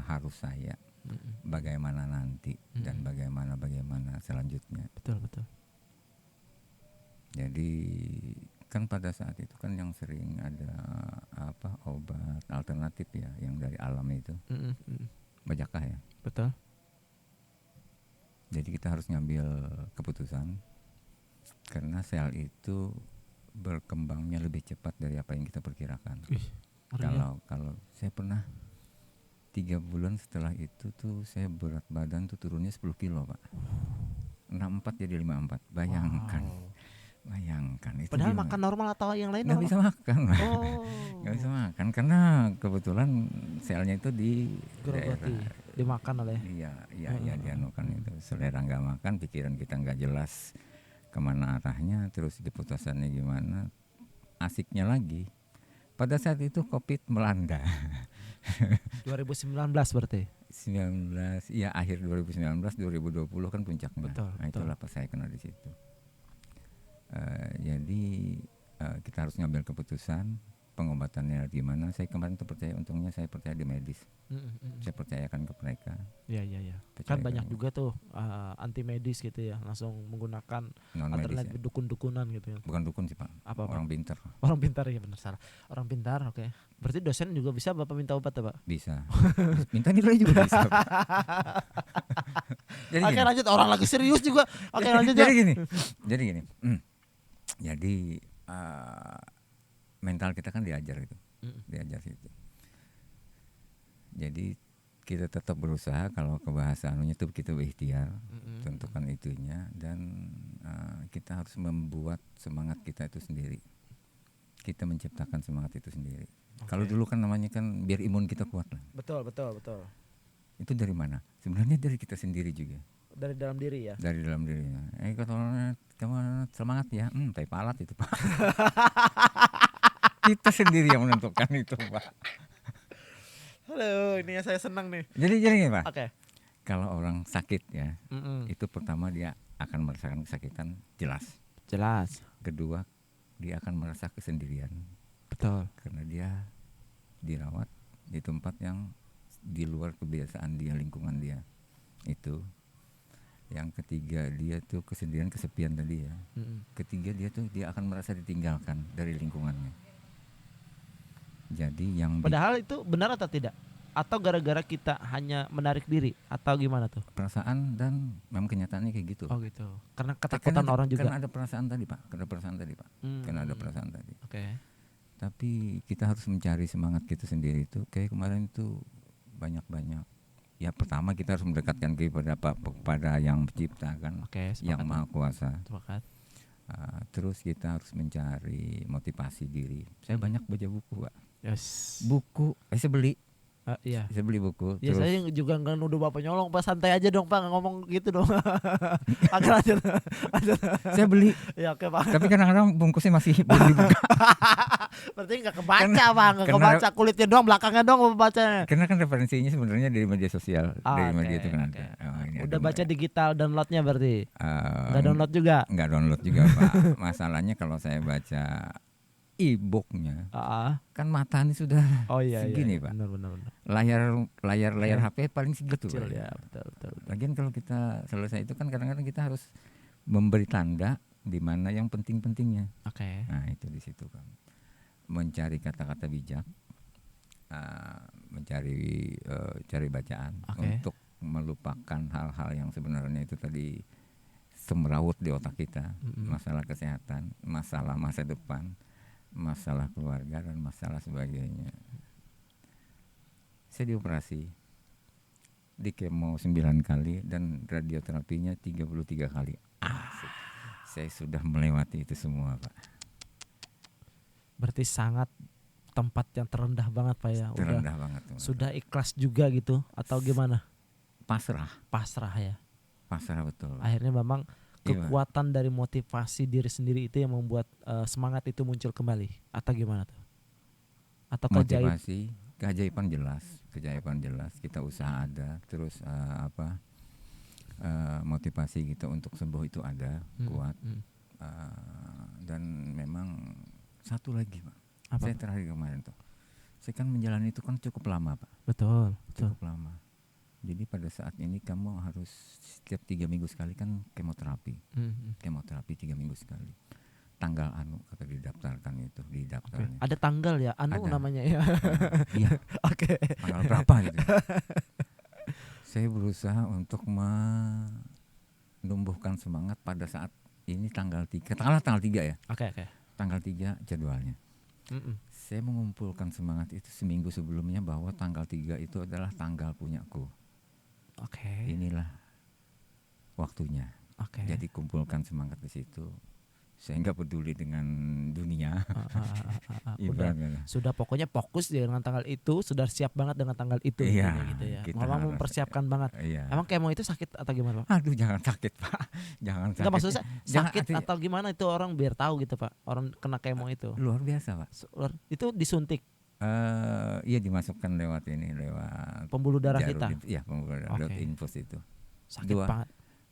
harus saya, bagaimana nanti, dan bagaimana selanjutnya. Betul. Jadi kan pada saat itu kan yang sering ada obat alternatif ya, yang dari alam itu, bajakah ya. Betul. Jadi kita harus ngambil keputusan karena sel itu berkembangnya lebih cepat dari apa yang kita perkirakan. Kalau saya pernah 3 bulan setelah itu tuh saya berat badan tuh turunnya 10 kilo Pak. 64 jadi 54. Bayangkan itu. Padahal makan normal atau yang lain? Nggak bisa makan. Nggak bisa makan karena kebetulan selnya itu di dimakan oleh. Iya dianukan itu. Selera nggak makan, pikiran kita nggak jelas kemana arahnya, terus keputusannya gimana. Asiknya lagi pada saat itu COVID melanda. 2019 berarti. 19, iya akhir 2019, 2020 kan puncaknya. Betul. Itulah pas saya kena di situ. Jadi kita harus ngambil keputusan pengobatannya gimana. Saya kemarin tuh untungnya saya percaya di medis. Saya percayakan ke mereka. Iya. Kan banyak juga tuh anti medis gitu ya, langsung menggunakan alternatif ya. Dukun-dukunan gitu ya. Bukan dukun sih Pak. Orang pintar. Orang pintar ya, benar salah. Orang pintar, oke. Berarti dosen juga bisa Bapak minta obat ya Pak? Bisa. Minta nilai juga bisa. Oke lanjut, orang lagi serius juga. Oke lanjut. Jadi gini. Jadi mental kita kan diajar itu, diajar situ. Jadi kita tetap berusaha, kalau kebahasaannya itu kita berikhtiar, tentukan itunya, dan kita harus membuat semangat kita itu sendiri. Kita menciptakan semangat itu sendiri. Kalau dulu kan namanya kan biar imun kita kuat lah. Betul. Itu dari mana? Sebenarnya dari kita sendiri juga. Dari dalam diri ya. Dari dalam dirinya. Kalau kamu semangat ya, tai palat itu Pak. Kita sendiri yang menentukan itu Pak. Halo, ini saya senang nih. Jadi gini Pak. Oke. Kalau orang sakit ya, itu pertama dia akan merasakan kesakitan, jelas. Kedua, dia akan merasa kesendirian. Betul. Karena dia dirawat di tempat yang di luar kebiasaan dia, lingkungan dia. Itu. Yang ketiga, dia tuh kesendirian, kesepian tadi ya. Ketiga, dia akan merasa ditinggalkan dari lingkungannya. Jadi yang Padahal itu benar atau tidak? Atau gara-gara kita hanya menarik diri atau gimana tuh? perasaan dan memang kenyataannya kayak gitu. Oh gitu. Karena ketakutan orang juga. Karena ada perasaan tadi Pak, karena ada perasaan tadi. Oke. Tapi kita harus mencari semangat kita sendiri itu. Kayak kemarin itu banyak-banyak. Ya pertama kita harus mendekatkan kepada yang menciptakan, Oke, yang sepakat. Maha Kuasa. Sepakat. Terus kita harus mencari motivasi diri. Saya banyak baca buku Pak. Yes. Buku, saya beli. Iya. Saya beli buku. Ya Terus saya juga nggak nuduh bapak nyolong, Pak, santai aja dong Pak, nggak ngomong gitu dong. Agar aja. saya beli. Ya oke Pak. Tapi kadang-kadang bungkusnya masih belum dibuka. Berarti nggak kebaca Pak, nggak kebaca kulitnya doang, belakangnya doang bacanya. Karena kan referensinya sebenarnya dari media sosial, dari media itu kan Oke. ada. Oh, ini Udah ada baca digital downloadnya berarti? Nggak Eh, download juga? nggak download juga Pak. Masalahnya kalau saya baca e-booknya, kan mata ini sudah Oh iya segini iya. Pak. Benar. Layar HP paling segitu Kecil Pak. ya, betul. Lagian kalau kita selesai itu kan kadang-kadang kita harus memberi tanda di mana yang penting-pentingnya. Oke. Nah itu di situ kan. Mencari kata-kata bijak, cari bacaan Oke. untuk melupakan hal-hal yang sebenarnya itu tadi semrawut di otak kita. Masalah kesehatan, masalah masa depan, masalah keluarga dan masalah sebagainya. Saya dioperasi, di kemo 9 kali dan radioterapinya 33 kali. Saya sudah melewati itu semua Pak. Berarti sangat tempat yang terendah banget Pak ya. Terendah banget. Sudah ikhlas juga gitu atau gimana? Pasrah Ya. Pasrah betul. Akhirnya memang Iya, kekuatan dari motivasi diri sendiri itu yang membuat semangat itu muncul kembali atau gimana tuh? Atau Motivasi, keajaiban jelas. Kita usaha ada, terus motivasi kita untuk sembuh itu ada, kuat. Dan memang satu lagi Pak. Apa? Saya terakhir kemarin tuh, saya kan menjalani itu kan cukup lama Pak. Betul. Cukup lama. Jadi pada saat ini kamu harus setiap 3 minggu sekali kan kemoterapi. Kemoterapi 3 minggu sekali. Tanggal kata didaftarkan itu, didaftarnya. Ada tanggal ya, Ada. namanya ya. Iya. Oke. Tanggal berapa gitu. Saya berusaha untuk menumbuhkan semangat pada saat ini tanggal 3 ya. Oke. Tanggal 3 jadwalnya. Saya mengumpulkan semangat itu seminggu sebelumnya bahwa tanggal 3 itu adalah tanggal punyaku. Oke. Inilah waktunya. Oke. Jadi kumpulkan semangat di situ. Saya nggak peduli dengan dunia. Sudah pokoknya fokus dengan tanggal itu, sudah siap banget dengan tanggal itu. Iya, gitu ya. kita Memang harus, mempersiapkan banget. Iya. Emang kemo itu sakit atau gimana Pak? Aduh jangan sakit Pak. Jangan sakit. Enggak, maksudnya sakit artinya, atau gimana itu orang biar tahu gitu Pak. Orang kena kemo itu. luar biasa Pak. Itu disuntik Iya dimasukkan lewat pembuluh darah jarum kita. Iya pembuluh darah, lewat infus itu. Sakit banget.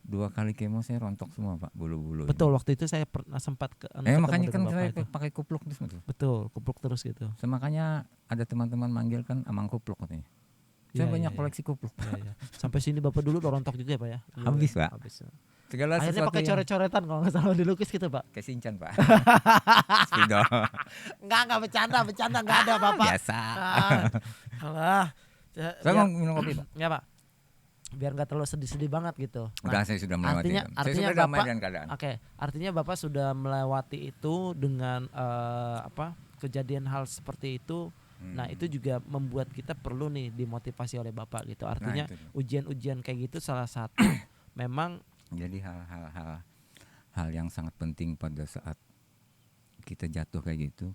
2 kali kemo saya rontok semua Pak, bulu-bulu. Betul, waktu itu saya pernah sempat makanya kan saya pakai kupluk terus betul. Betul, kupluk terus gitu. Makanya ada teman-teman manggil kan amang kupluk katanya. Saya banyak koleksi kupluk. Iya. Sampai sini Bapak dulu rontok juga ya Pak ya? Habis Pak. Segala akhirnya pakai coret-coretan kalau nggak salah dilukis gitu Pak. Kayak Shinchan Pak. Spidol. Enggak bercanda enggak ada Bapak. Biasa. Saya mau minum kopi Pak. Ya Pak. Biar nggak terlalu sedih-sedih banget gitu. Udah saya sudah melewati. Artinya saya sudah damai dengan keadaan. Oke, artinya Bapak sudah melewati itu dengan kejadian hal seperti itu. Nah itu juga membuat kita perlu nih dimotivasi oleh Bapak gitu. Artinya ujian-ujian kayak gitu salah satu memang. Jadi hal yang sangat penting pada saat kita jatuh kayak gitu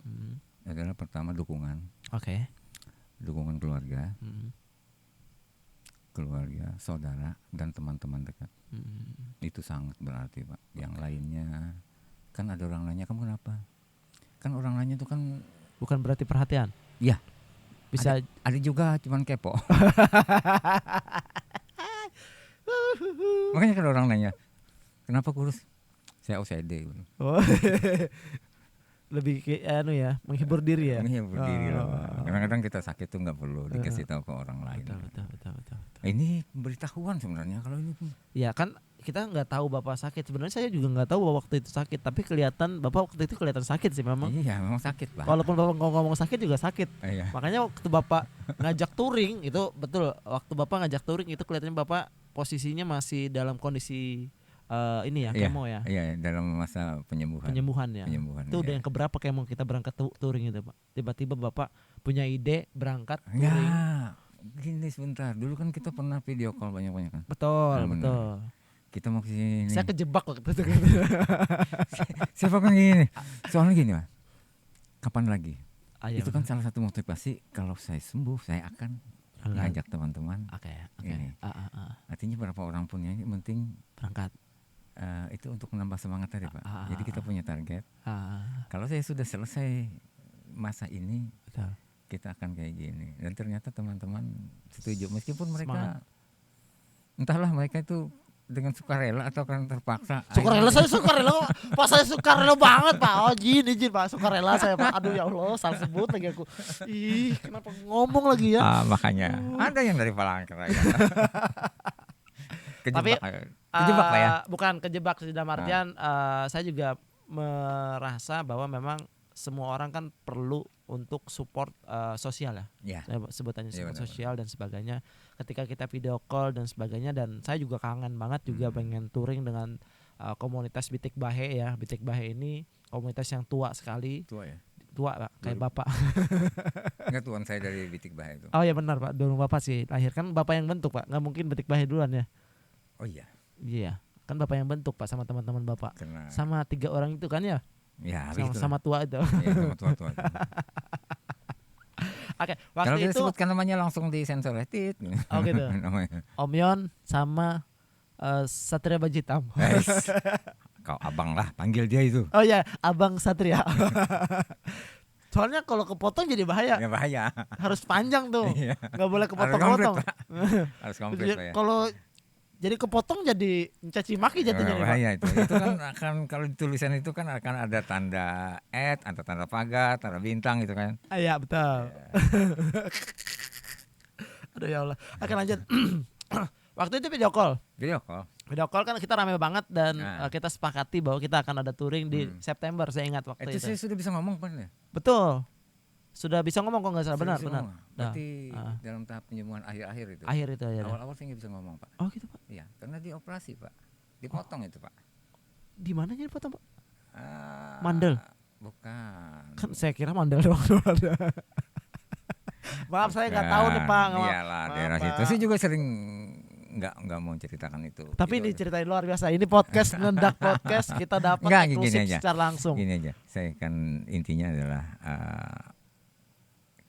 adalah pertama dukungan. Oke. Dukungan keluarga, saudara dan teman-teman dekat. Itu sangat berarti Pak. Yang lainnya kan ada orang lainnya, kamu kenapa? Kan orang lainnya itu kan bukan berarti perhatian. Iya. Bisa ada juga cuman kepo. Makanya kalau orang nanya, kenapa kurus? Saya OCD. Lebih menghibur diri ya. Menghibur diri lah. Kadang-kadang kita sakit tuh nggak perlu dikasih tahu ke orang lain. Betul. Ini pemberitahuan sebenarnya kalau ini. Ya kan kita nggak tahu Bapak sakit. Sebenarnya saya juga nggak tahu bahwa waktu itu sakit, tapi kelihatan Bapak waktu itu kelihatan sakit sih memang. Iya, memang sakit, Pak. Walaupun Bapak ngomong sakit juga sakit. Iya. Makanya waktu Bapak ngajak touring itu betul. Waktu Bapak ngajak touring itu kelihatannya Bapak posisinya masih dalam kondisi ini ya, kemo ya. Iya, dalam masa penyembuhan. Penyembuhan ya. Penyembuhan, Itu udah iya. yang keberapa kemo kita berangkat touring itu, Pak. Tiba-tiba Bapak punya ide berangkat touring. Ya, gini sebentar. Dulu kan kita pernah video call banyak-banyak kan. Betul, Nah, benar. betul. Kita mau ke sini. Saya kejebak waktu itu. Siapa kan gini? Soalnya gini, Pak. Kapan lagi? Ah, iya, Itu kan salah satu motivasi kalau saya sembuh, saya akan ngajak teman-teman. Oke. Ini. Artinya berapa orang pun yang penting Berangkat. itu untuk menambah semangat tadi, Pak. Jadi kita punya target. Ah, Kalau saya sudah selesai masa ini, betul. kita akan kayak gini. Dan ternyata teman-teman setuju meskipun mereka Semangat. entahlah mereka itu dengan sukarela atau karena terpaksa. Sukarela, saya sukarela. Pak, saya sukarela banget, Pak. Oh, izin Pak, sukarela saya, Pak. Aduh ya Allah, salah sebut lagi aku. Ih, kenapa ngomong lagi ya? Makanya ada yang dari Palangkaraya. Tapi kejebak Pak ya. Bukan kejebak dalam artian saya juga merasa bahwa memang semua orang kan perlu untuk support sosial ya. Ya. Saya sebutannya Iya, support benar, sosial dan sebagainya. Ketika kita video call dan sebagainya, dan saya juga kangen banget juga pengen touring dengan komunitas Bitik Bahe ya. Bitik Bahe ini komunitas yang tua sekali. Tua ya. Tua, Pak, kayak Dulu. Bapak. Enggak, tuan saya dari Bitik Bahe itu. Oh ya benar, Pak. Dulu Bapak sih lahir kan Bapak yang bentuk, Pak. Nggak mungkin Bitik Bahe duluan ya. Oh iya. Iya, kan Bapak yang bentuk, Pak, sama teman-teman Bapak. Karena Sama 3 orang itu kan ya. ya Sama tua itu. ya, sama tua-tua. Oke, Kalau waktu kita itu sebutkan namanya langsung di sensor tit. Oh gitu. Namanya. Om Yon sama Satria Bajitam. Kau abang lah, panggil dia itu. Oh ya, Abang Satria. Soalnya kalau kepotong jadi bahaya. Ya bahaya. Harus panjang tuh. Iya. Nggak boleh Harus kepotong-potong. Harus komplit Pak ya. Kalau jadi kepotong jadi caci maki jatuhnya nih, Pak. Bahaya itu. Itu kan akan kalau di tulisan itu kan akan ada tanda atau tanda pagar, tanda bintang gitu kan. Ah, iya betul. Aduh ya Allah. Oke lanjut. Waktu itu video call. Video call. Video call kan kita rame banget dan Nah. kita sepakati bahwa kita akan ada touring di September, saya ingat waktu Itu itu. saya sudah bisa ngomong kan ya? Betul. Sudah bisa ngomong kok nggak salah, Sudah benar bisa benar. ngomong. Nah, Berarti ah. dalam tahap penyembuhan akhir-akhir itu. Akhir itu ya. Awal-awal saya nggak bisa ngomong Pak. Oh gitu, Pak. Iya, karena dioperasi Pak. Dipotong itu Pak. Di mana jadi potong, Pak? Ah, Mandel? Bukan. Kan saya kira mandel doang. Maaf saya nggak tahu nih, Pak. Iyalah, Maaf, daerah Pak. situ. Saya juga sering nggak mau ceritakan itu. Tapi Itu- ini ceritain luar biasa. Ini podcast Mendak Podcast kita dapat Enggak, gini eksklusif aja. secara langsung. Gini aja, saya kan intinya adalah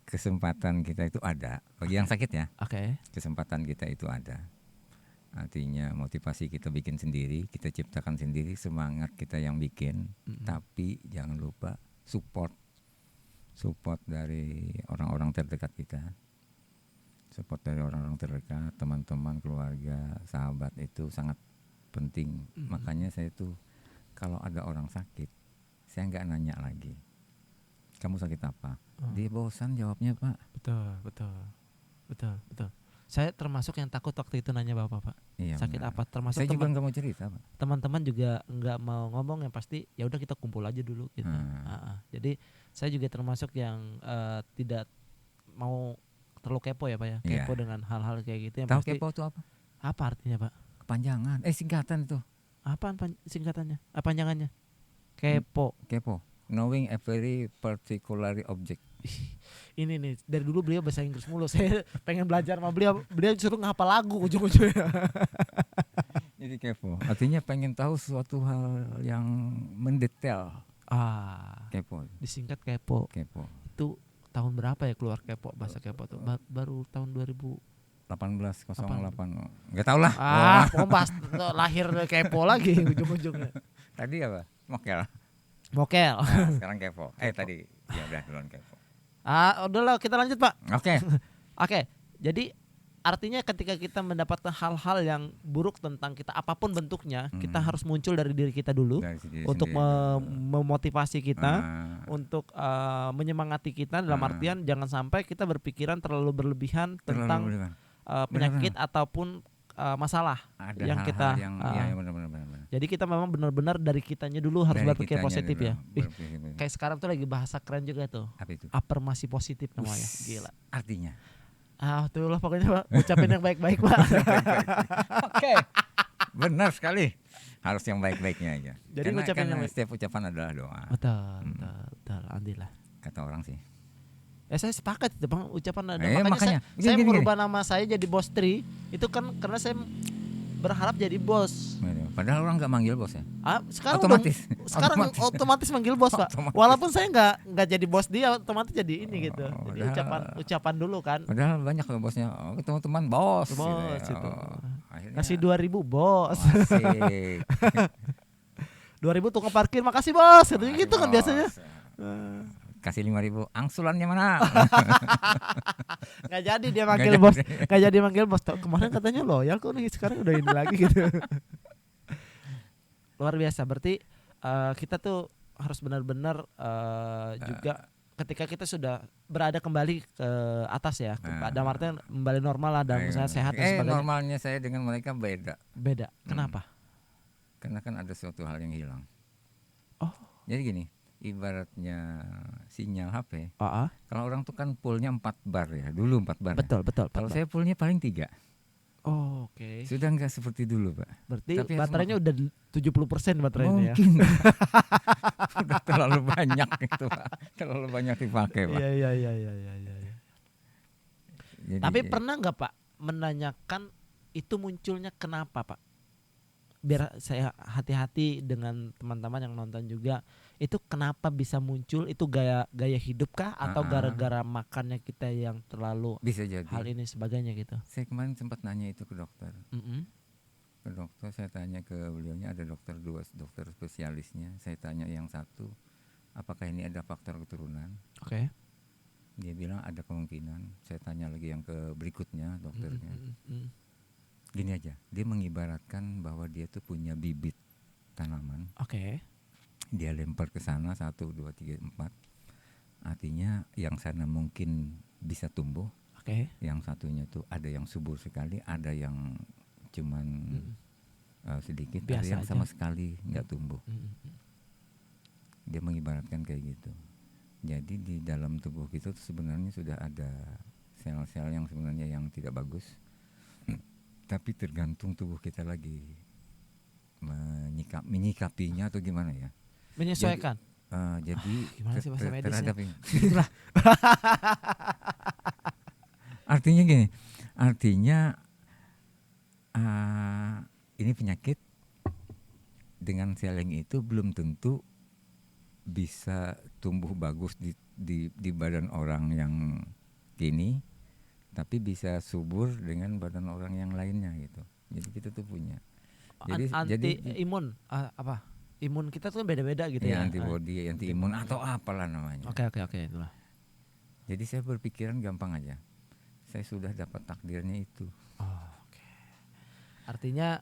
kesempatan kita itu ada bagi yang sakit ya. Oke. Kesempatan kita itu ada. Artinya motivasi kita bikin sendiri, kita ciptakan sendiri, semangat kita yang bikin. Tapi jangan lupa support dari orang-orang terdekat kita. Support dari orang-orang terdekat, teman-teman, keluarga, sahabat itu sangat penting. Makanya saya tuh kalau ada orang sakit, saya nggak nanya lagi. Kamu sakit apa? Dia bosan jawabnya Pak. Betul. Saya termasuk yang takut waktu itu nanya Bapak, Pak. Iya, Sakit benar. apa? Termasuk Saya juga nggak mau cerita Pak. teman-teman juga nggak mau ngomong, yang pasti ya udah kita kumpul aja dulu gitu. Jadi saya juga termasuk yang tidak mau terlalu kepo ya Pak ya. Iya. Kepo dengan hal-hal kayak gitu yang Tahu pasti. kepo itu apa? Apa artinya, Pak? Kepanjangan. Singkatan itu. Apaan singkatannya? Apa panjangannya? Kepo. Kepo. Knowing a very particular object. Ini nih dari dulu beliau bahasa Inggris mulu. Saya pengen belajar sama beliau. Beliau suruh ngapal lagu ujung-ujungnya. Jadi kepo. Artinya pengen tahu suatu hal yang mendetail. Kepo. Disingkat kepo. Kepo. Itu tahun berapa ya keluar kepo, bahasa kepo tuh? Baru tahun 2000. 1808. Enggak tahu lah. Kompas lahir kepo lagi ujung-ujungnya. Tadi apa? Mokel. Mokel. Nah, sekarang kepo. Tadi ya udah duluan kepo. Udahlah kita lanjut, Pak. Oke. Oke. Jadi artinya ketika kita mendapatkan hal-hal yang buruk tentang kita apapun bentuknya, kita harus muncul dari diri kita dulu Dari diri untuk sendiri. memotivasi kita, Ah. untuk menyemangati kita dalam artian jangan sampai kita berpikiran terlalu berlebihan Terlalu tentang berlebihan. penyakit ataupun masalah Ada yang hal-hal kita yang iya benar. jadi kita memang benar-benar dari kitanya dulu harus Dari berpikir kitanya positif dulu, ya. berpikir positif. Kayak sekarang tuh lagi bahasa keren juga tuh. Apa itu? Afirmasi positif namanya. Us, Gila. Artinya. Tuh lah pokoknya Pak, ucapin yang baik-baik Pak. Oke. Benar sekali. Harus yang baik-baiknya aja. Jadi ngucapin yang baik. Setiap ucapan adalah doa. Betul. Alhamdulillah. Kata orang sih. Saya sepakat itu Bang, ucapan ada. Makanya saya gini. merubah nama saya jadi Bos Tri itu kan karena saya berharap jadi bos. Padahal orang nggak manggil bos ya. Sekarang Sekarang otomatis manggil bos Pak. Otomatis. Walaupun saya nggak jadi bos dia, otomatis jadi ini gitu. Jadi ucapan dulu kan. Padahal banyak loh bosnya. Ketemu teman bos. Bos gitu. itu. Akhirnya, Kasih 2.000 bos. Asik. 2.000 tukang parkir, makasih bos. Gitu kan bos. biasanya. Kasih 5.000, angsulannya mana? Nggak jadi dia manggil bos. Nggak jadi manggil bos. Kemarin katanya loyal kok nih, sekarang udah ini lagi gitu. Luar biasa. Berarti kita tuh harus benar-benar juga ketika kita sudah berada kembali ke atas ya, pada artinya kembali normal lah dan misalnya sehat dan sebagainya. Normalnya saya dengan mereka beda. Kenapa? Karena kan ada suatu hal yang hilang. Oh. Jadi gini, ibaratnya sinyal HP. Kalau orang tuh kan poolnya 4 bar ya, dulu 4 bar. Betul. Kalau saya poolnya paling 3. Oh, oke. Sudah nggak seperti dulu, Pak. Berarti tapi baterainya udah 70% baterainya mungkin, ya. Udah terlalu banyak itu, Pak. Terlalu banyak dipakai, Pak. Iya. Jadi, tapi pernah nggak Pak menanyakan itu munculnya kenapa Pak? Biar saya hati-hati dengan teman-teman yang nonton juga, itu kenapa bisa muncul, itu gaya hidup kah atau gara-gara makannya kita yang terlalu bisa jadi hal ini sebagainya gitu. Saya kemarin sempat nanya itu ke dokter. Mm-hmm. Ke dokter saya tanya ke beliaunya, ada dokter spesialisnya. Saya tanya yang satu, apakah ini ada faktor keturunan? Oke. Dia bilang ada kemungkinan. Saya tanya lagi yang ke berikutnya dokternya. Gini aja, dia mengibaratkan bahwa dia tuh punya bibit tanaman. Oke. Dia lempar ke sana 1, 2, 3, 4. Artinya yang sana mungkin bisa tumbuh. Oke. Yang satunya tuh ada yang subur sekali, ada yang cuman sedikit, biasa ada yang aja. sama sekali nggak tumbuh. Dia mengibaratkan kayak gitu. Jadi di dalam tubuh kita tuh sebenarnya sudah ada sel-sel yang sebenarnya yang tidak bagus. Tapi tergantung tubuh kita lagi menyikapinya atau gimana ya. Menyesuaikan. Jadi gimana sih bahasa medisnya? terhadap ini. Artinya gini, ini penyakit dengan sel yang itu belum tentu bisa tumbuh bagus di badan orang yang gini, tapi bisa subur dengan badan orang yang lainnya gitu. Jadi kita tuh punya. Jadi imun apa? Imun kita tuh beda-beda gitu ya. Antibody, anti imun atau apalah namanya. Oke itulah. Jadi saya berpikiran gampang aja. Saya sudah dapat takdirnya itu. Oke. Artinya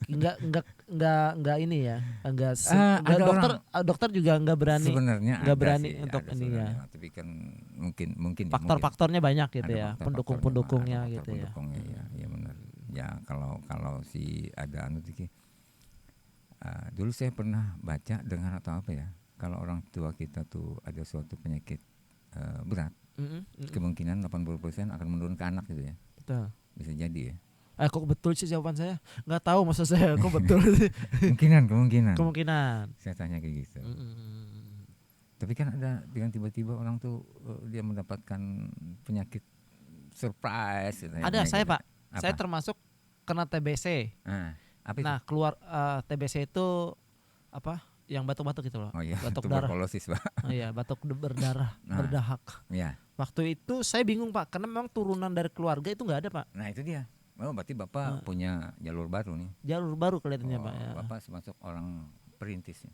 enggak ini ya. Dokter juga enggak berani. Sebenarnya enggak berani sih, untuk ini ya. Tapi kan mungkin faktor-faktornya banyak gitu ya. Pendukung-pendukungnya gitu ya. Ya benar. Ya kalau si ada dulu saya pernah baca dengar atau apa ya, kalau orang tua kita tuh ada suatu penyakit berat, kemungkinan 80% akan menurun ke anak gitu ya. Betul. Bisa jadi ya. Kok betul sih jawaban saya? Nggak tahu maksud saya, kok betul sih? Kemungkinan. Saya tanya kayak gitu. Tapi kan ada dengan tiba-tiba orang tuh dia mendapatkan penyakit surprise. Ada saya gitu. Pak. Apa? Saya termasuk kena TBC. Apa itu? Nah keluar TBC itu apa? Yang batuk-batuk gitu loh. Oh iya. Batuk darah. Tuberkulosis Pak. Oh iya, batuk berdahak. Iya. Waktu itu saya bingung Pak, karena memang turunan dari keluarga itu nggak ada Pak. Nah itu dia. Oh berarti Bapak punya jalur baru nih. Jalur baru kelihatannya Pak ya. Bapak masuk orang perintis.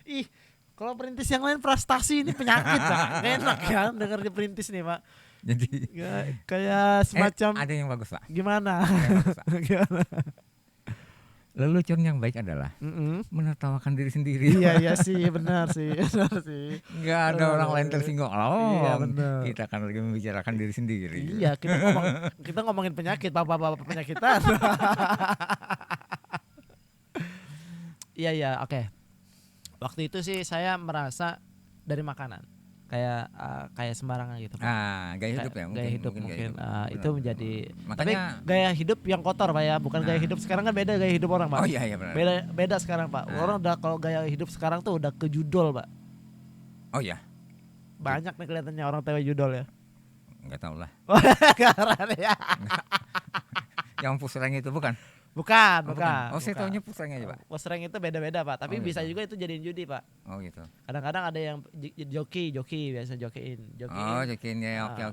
Ih, kalau perintis yang lain prestasi, ini penyakit Pak. Gak enak ya denger di perintis nih Pak. Jadi kayak semacam ada yang bagus Pak. Gimana? Yang bagus, Pak. Gimana? Lelucon yang baik adalah menertawakan diri sendiri. Iya sih, benar sih, benar sih. Nggak ada orang lain tersinggung. Iya benar. Kita kan lagi membicarakan diri sendiri. Iya, kita ngomongin penyakit, bapak-bapak penyakitan. Iya, oke. Waktu itu sih saya merasa dari makanan kayak sembarangan gitu, Pak. Gaya hidup ya, Gaya hidup mungkin. Benar, Itu menjadi makanya, tapi gaya hidup yang kotor, Pak ya, bukan gaya hidup sekarang kan beda gaya hidup orang, Pak. Oh iya benar. Beda sekarang, Pak. Orang udah kalau gaya hidup sekarang tuh udah ke judol, Pak. Oh iya. Banyak nih kelihatannya orang TW judol ya. Enggak tahu lah. Keren ya. Yang pusreng itu bukan? Bukan. Oh, saya taunya pusreng aja, Pak. Pusreng itu beda-beda, Pak. Tapi bisa gitu. juga itu jadiin judi, Pak. Oh gitu. Kadang-kadang ada yang joki biasa jokiin. Oh, jokiin ya. Oke.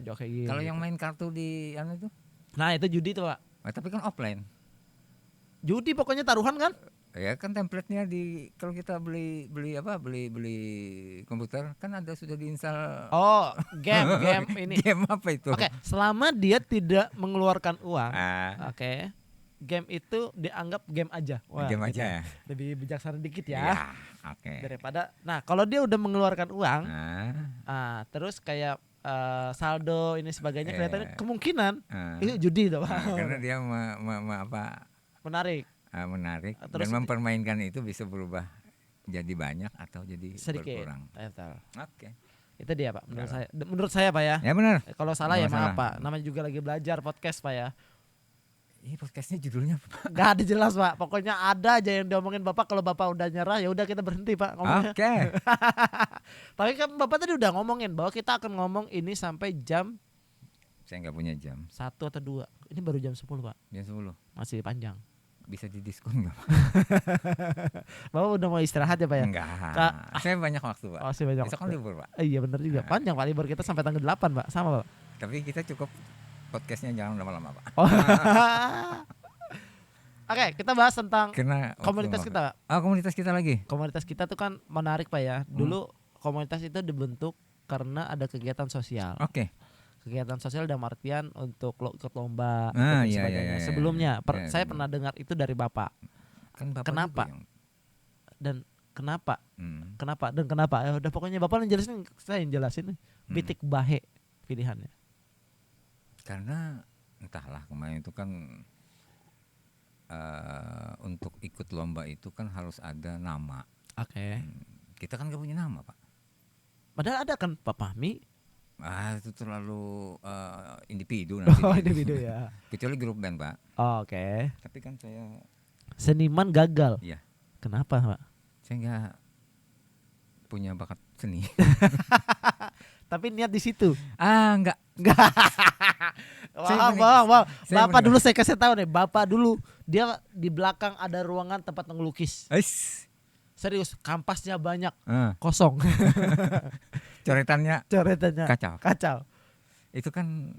Jokiin. Kalau gitu. yang main kartu di itu? Nah, itu judi tuh, Pak. Tapi kan offline. Judi pokoknya taruhan kan? Ya kan template-nya kalau kita beli komputer kan ada sudah diinstal. Oh, game ini. Game apa itu? Oke, selama dia tidak mengeluarkan uang. Oke. Game itu dianggap game aja. Wah, game aja ya. Lebih bijaksana dikit ya. Iya, oke. Daripada kalau dia udah mengeluarkan uang, terus kayak saldo ini sebagainya kelihatannya kemungkinan itu judi tuh, Pak. Karena dia menarik dan mempermainkan itu bisa berubah jadi banyak atau jadi sedikit berkurang. Oke. Itu dia, Pak. Menurut saya, Pak ya. Ya benar. Kalau salah ya maaf, Pak. Namanya juga lagi belajar podcast, Pak ya. Ini podcastnya judulnya apa? Gak ada jelas, Pak. Pokoknya ada aja yang diomongin Bapak. Kalau Bapak udah nyerah ya udah kita berhenti, Pak, ngomongnya. Oke. Tapi kan Bapak tadi udah ngomongin bahwa kita akan ngomong ini sampai jam. Saya nggak punya jam. 1 atau 2. Ini baru jam 10, Pak. Jam 10. Masih panjang. Bisa didiskon nggak, Pak? Bapak udah mau istirahat ya, Pak ya? Enggak. Saya banyak waktu, Pak. Masih banyak. Besok kan libur, Pak. Iya benar juga. Panjang, Pak, libur kita sampai tanggal 8, Pak. Sama, Pak. Tapi kita cukup podcastnya jangan lama-lama, Pak. Oke, kita bahas tentang komunitas kita, Pak. Komunitas kita lagi. Komunitas kita tuh kan menarik, Pak ya. Dulu komunitas itu dibentuk karena ada kegiatan sosial. Oke. Kegiatan sosial dalam artian untuk ikut lomba dan sebagainya. Iya. Sebelumnya saya pernah dengar itu dari Bapak. Kan Bapak kenapa? Dan kenapa? Udah pokoknya Bapak yang jelasin, saya yang jelasin. Bitik bahe pilihannya. Karena entahlah kemarin itu kan untuk ikut lomba itu kan harus ada nama. Oke. Kita kan gak punya nama, Pak. Padahal ada kan Pak Fahmi. Itu terlalu individu nanti. Individu ya. Kecuali grup band, Pak. Oke. Tapi kan saya seniman gagal. Iya. Kenapa, Pak? Saya nggak punya bakat seni. Tapi niat di situ. Enggak. Wah. Bapak dulu saya kasih tahu nih, Bapak dulu dia di belakang ada ruangan tempat ngelukis. Serius, kampasnya banyak, kosong. Coretannya kacau. Itu kan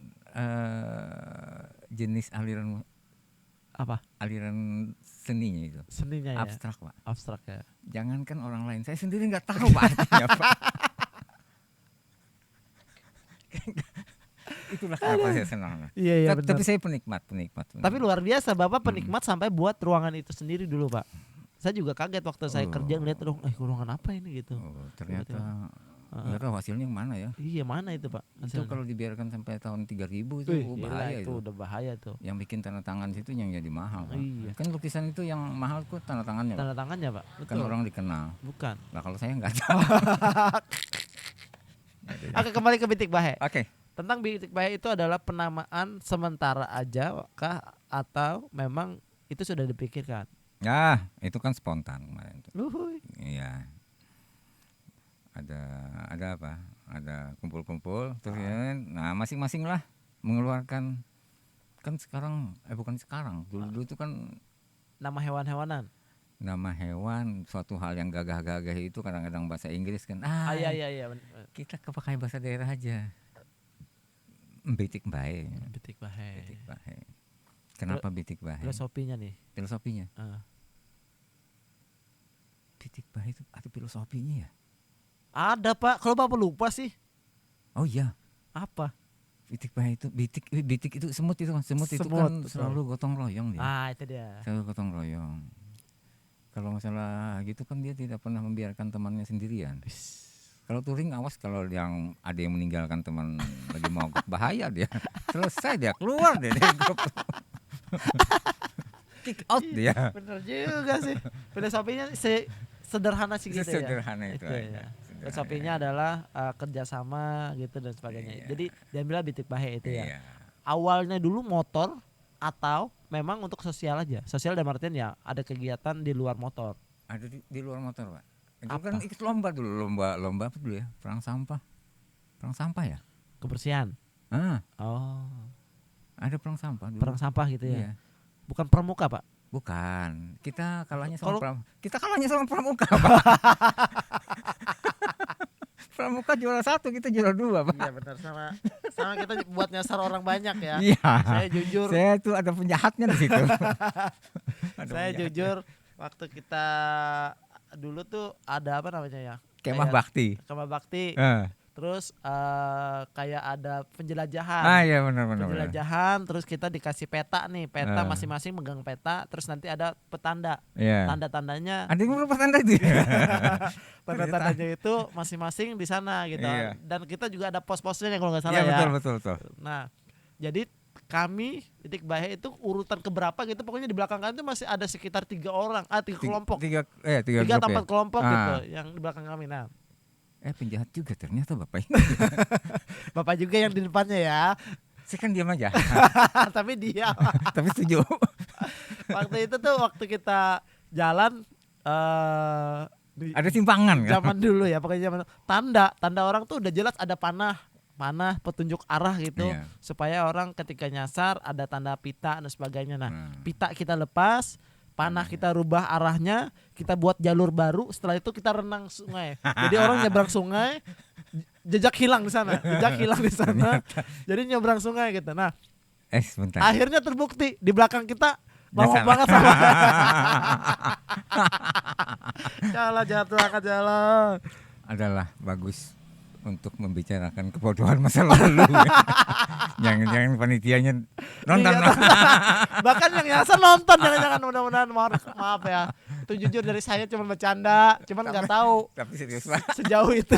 jenis aliran apa? Aliran seninya itu. Seninya abstrak, ya. Pak. Abstrak ya. Jangankan orang lain, saya sendiri nggak tahu Pak artinya, Pak. Itulah kenapa saya senang. Iya, Tapi saya penikmat. Tapi luar biasa, Bapak penikmat sampai buat ruangan itu sendiri dulu, Pak. Saya juga kaget waktu saya kerja ngeliat dong, ruangan apa ini gitu. Ternyata nggak tahu hasilnya mana ya. Iya, mana itu, Pak? Itu kalau dibiarkan sampai tahun 3000 itu bahaya itu. Udah bahaya tuh. Yang bikin tanda tangan situ yang jadi mahal, Pak. Iya. Kan lukisan itu yang mahal tuh tanda tangannya. Tanda tangannya, Pak. Kan orang dikenal. Bukan. Nah, kalau saya nggak tahu. Oke, kembali ke Bitik Bahe. Oke. Tentang Bitik Bahe itu adalah penamaan sementara aja kah atau memang itu sudah dipikirkan? Ya, itu kan spontan kemarin tuh. Iya. Ada apa? Ada kumpul-kumpul terus ya, nah masing-masing lah mengeluarkan, kan sekarang bukan sekarang, dulu itu kan nama hewan-hewanan. Nama hewan suatu hal yang gagah-gagah itu kadang-kadang bahasa Inggris kan. Iya. Kita pakai bahasa daerah aja. Bitik Bahe. Kenapa Bitik Bahe? Filosofinya. Bitik Bahe itu ada filosofinya ya? Ada, Pak. Kalau Bapak lupa sih. Oh iya. Apa? Bitik bahe itu bitik itu semut itu kan itu Semut, kan betul. selalu gotong royong dia. Ah, itu dia. Selalu gotong royong. Kalau masalah gitu kan dia tidak pernah membiarkan temannya sendirian. Kalau touring awas kalau yang ada yang meninggalkan teman lagi mogok bahaya dia. Selesai dia keluar dia dari grup. Kick out dia. Bener juga sih. Filosofinya sederhana sih gitu ya. Sederhana itu Itu aja. ya. Sederhana. Filosofinya adalah kerjasama gitu dan sebagainya. Iya. Jadi diambillah bitik bahe itu ya. Iya. Awalnya dulu motor atau memang untuk sosial aja. Sosial dalam artian ya ada kegiatan di luar motor. Ada di luar motor, Pak. Itu Apa? kan ikut lomba dulu, lomba apa dulu ya? Perang sampah ya? Kebersihan. Ah, Oh, ada perang sampah dulu. perang sampah gitu ya. Iya. Bukan pramuka, Pak. Bukan. Kita kalahnya Kalau- sama pramuka, Pak. Pramuka juara 1, kita juara 2, Pak. Iya benar sama kita buat nyasar orang banyak ya. Iya. Saya jujur, Saya tuh ada penjahatnya di situ. Ada saya penjahat. jujur waktu kita dulu tuh ada apa namanya ya? Kemah Kayak bakti. Kemah bakti. Ah, Terus kayak ada penjelajahan. iya benar. Penjelajahan, terus kita dikasih peta nih, peta Ah. masing-masing megang peta, terus nanti ada petanda. Iya. Tanda-tandanya, Ada yang berapa tanda itu? tanda-tandanya itu masing-masing di sana gitu. Iya. Dan kita juga ada pos-posnya kalau nggak salah Iya ya. betul. Nah, jadi kami titik bahe itu urutan keberapa gitu, pokoknya di belakang kami itu masih ada sekitar 3 orang, 3 kelompok, Tiga tiga grup atau 4 ya? kelompok Ah. gitu yang di belakang kami. Nah, Penjahat juga ternyata Bapak ini. bapak juga yang di depannya ya, Saya kan diam aja. tapi dia Tapi setuju. waktu itu tuh waktu kita jalan di Ada simpangan kan? zaman dulu ya, pokoknya zaman tanda orang tuh udah jelas ada panah petunjuk arah gitu, Iya. supaya orang ketika nyasar ada tanda pita dan sebagainya. Nah, Hmm. pita kita lepas, panah kita rubah arahnya, kita buat jalur baru, setelah itu kita renang sungai. Jadi orang nyebrang sungai, jejak hilang di sana, jadi nyebrang sungai gitu. Nah, Sebentar. akhirnya terbukti di belakang kita bawah Nyasar. banget sama. Jalan jatuh angkat jalan. Adalah bagus untuk membicarakan kebodohan masa lalu. Jangan panitianya nonton. Iya, bahkan yang nyasar nonton, jangan mudah-mudahan, maaf ya. Itu jujur dari saya cuma bercanda, cuman nggak tahu Tapi serius Pak, sejauh itu.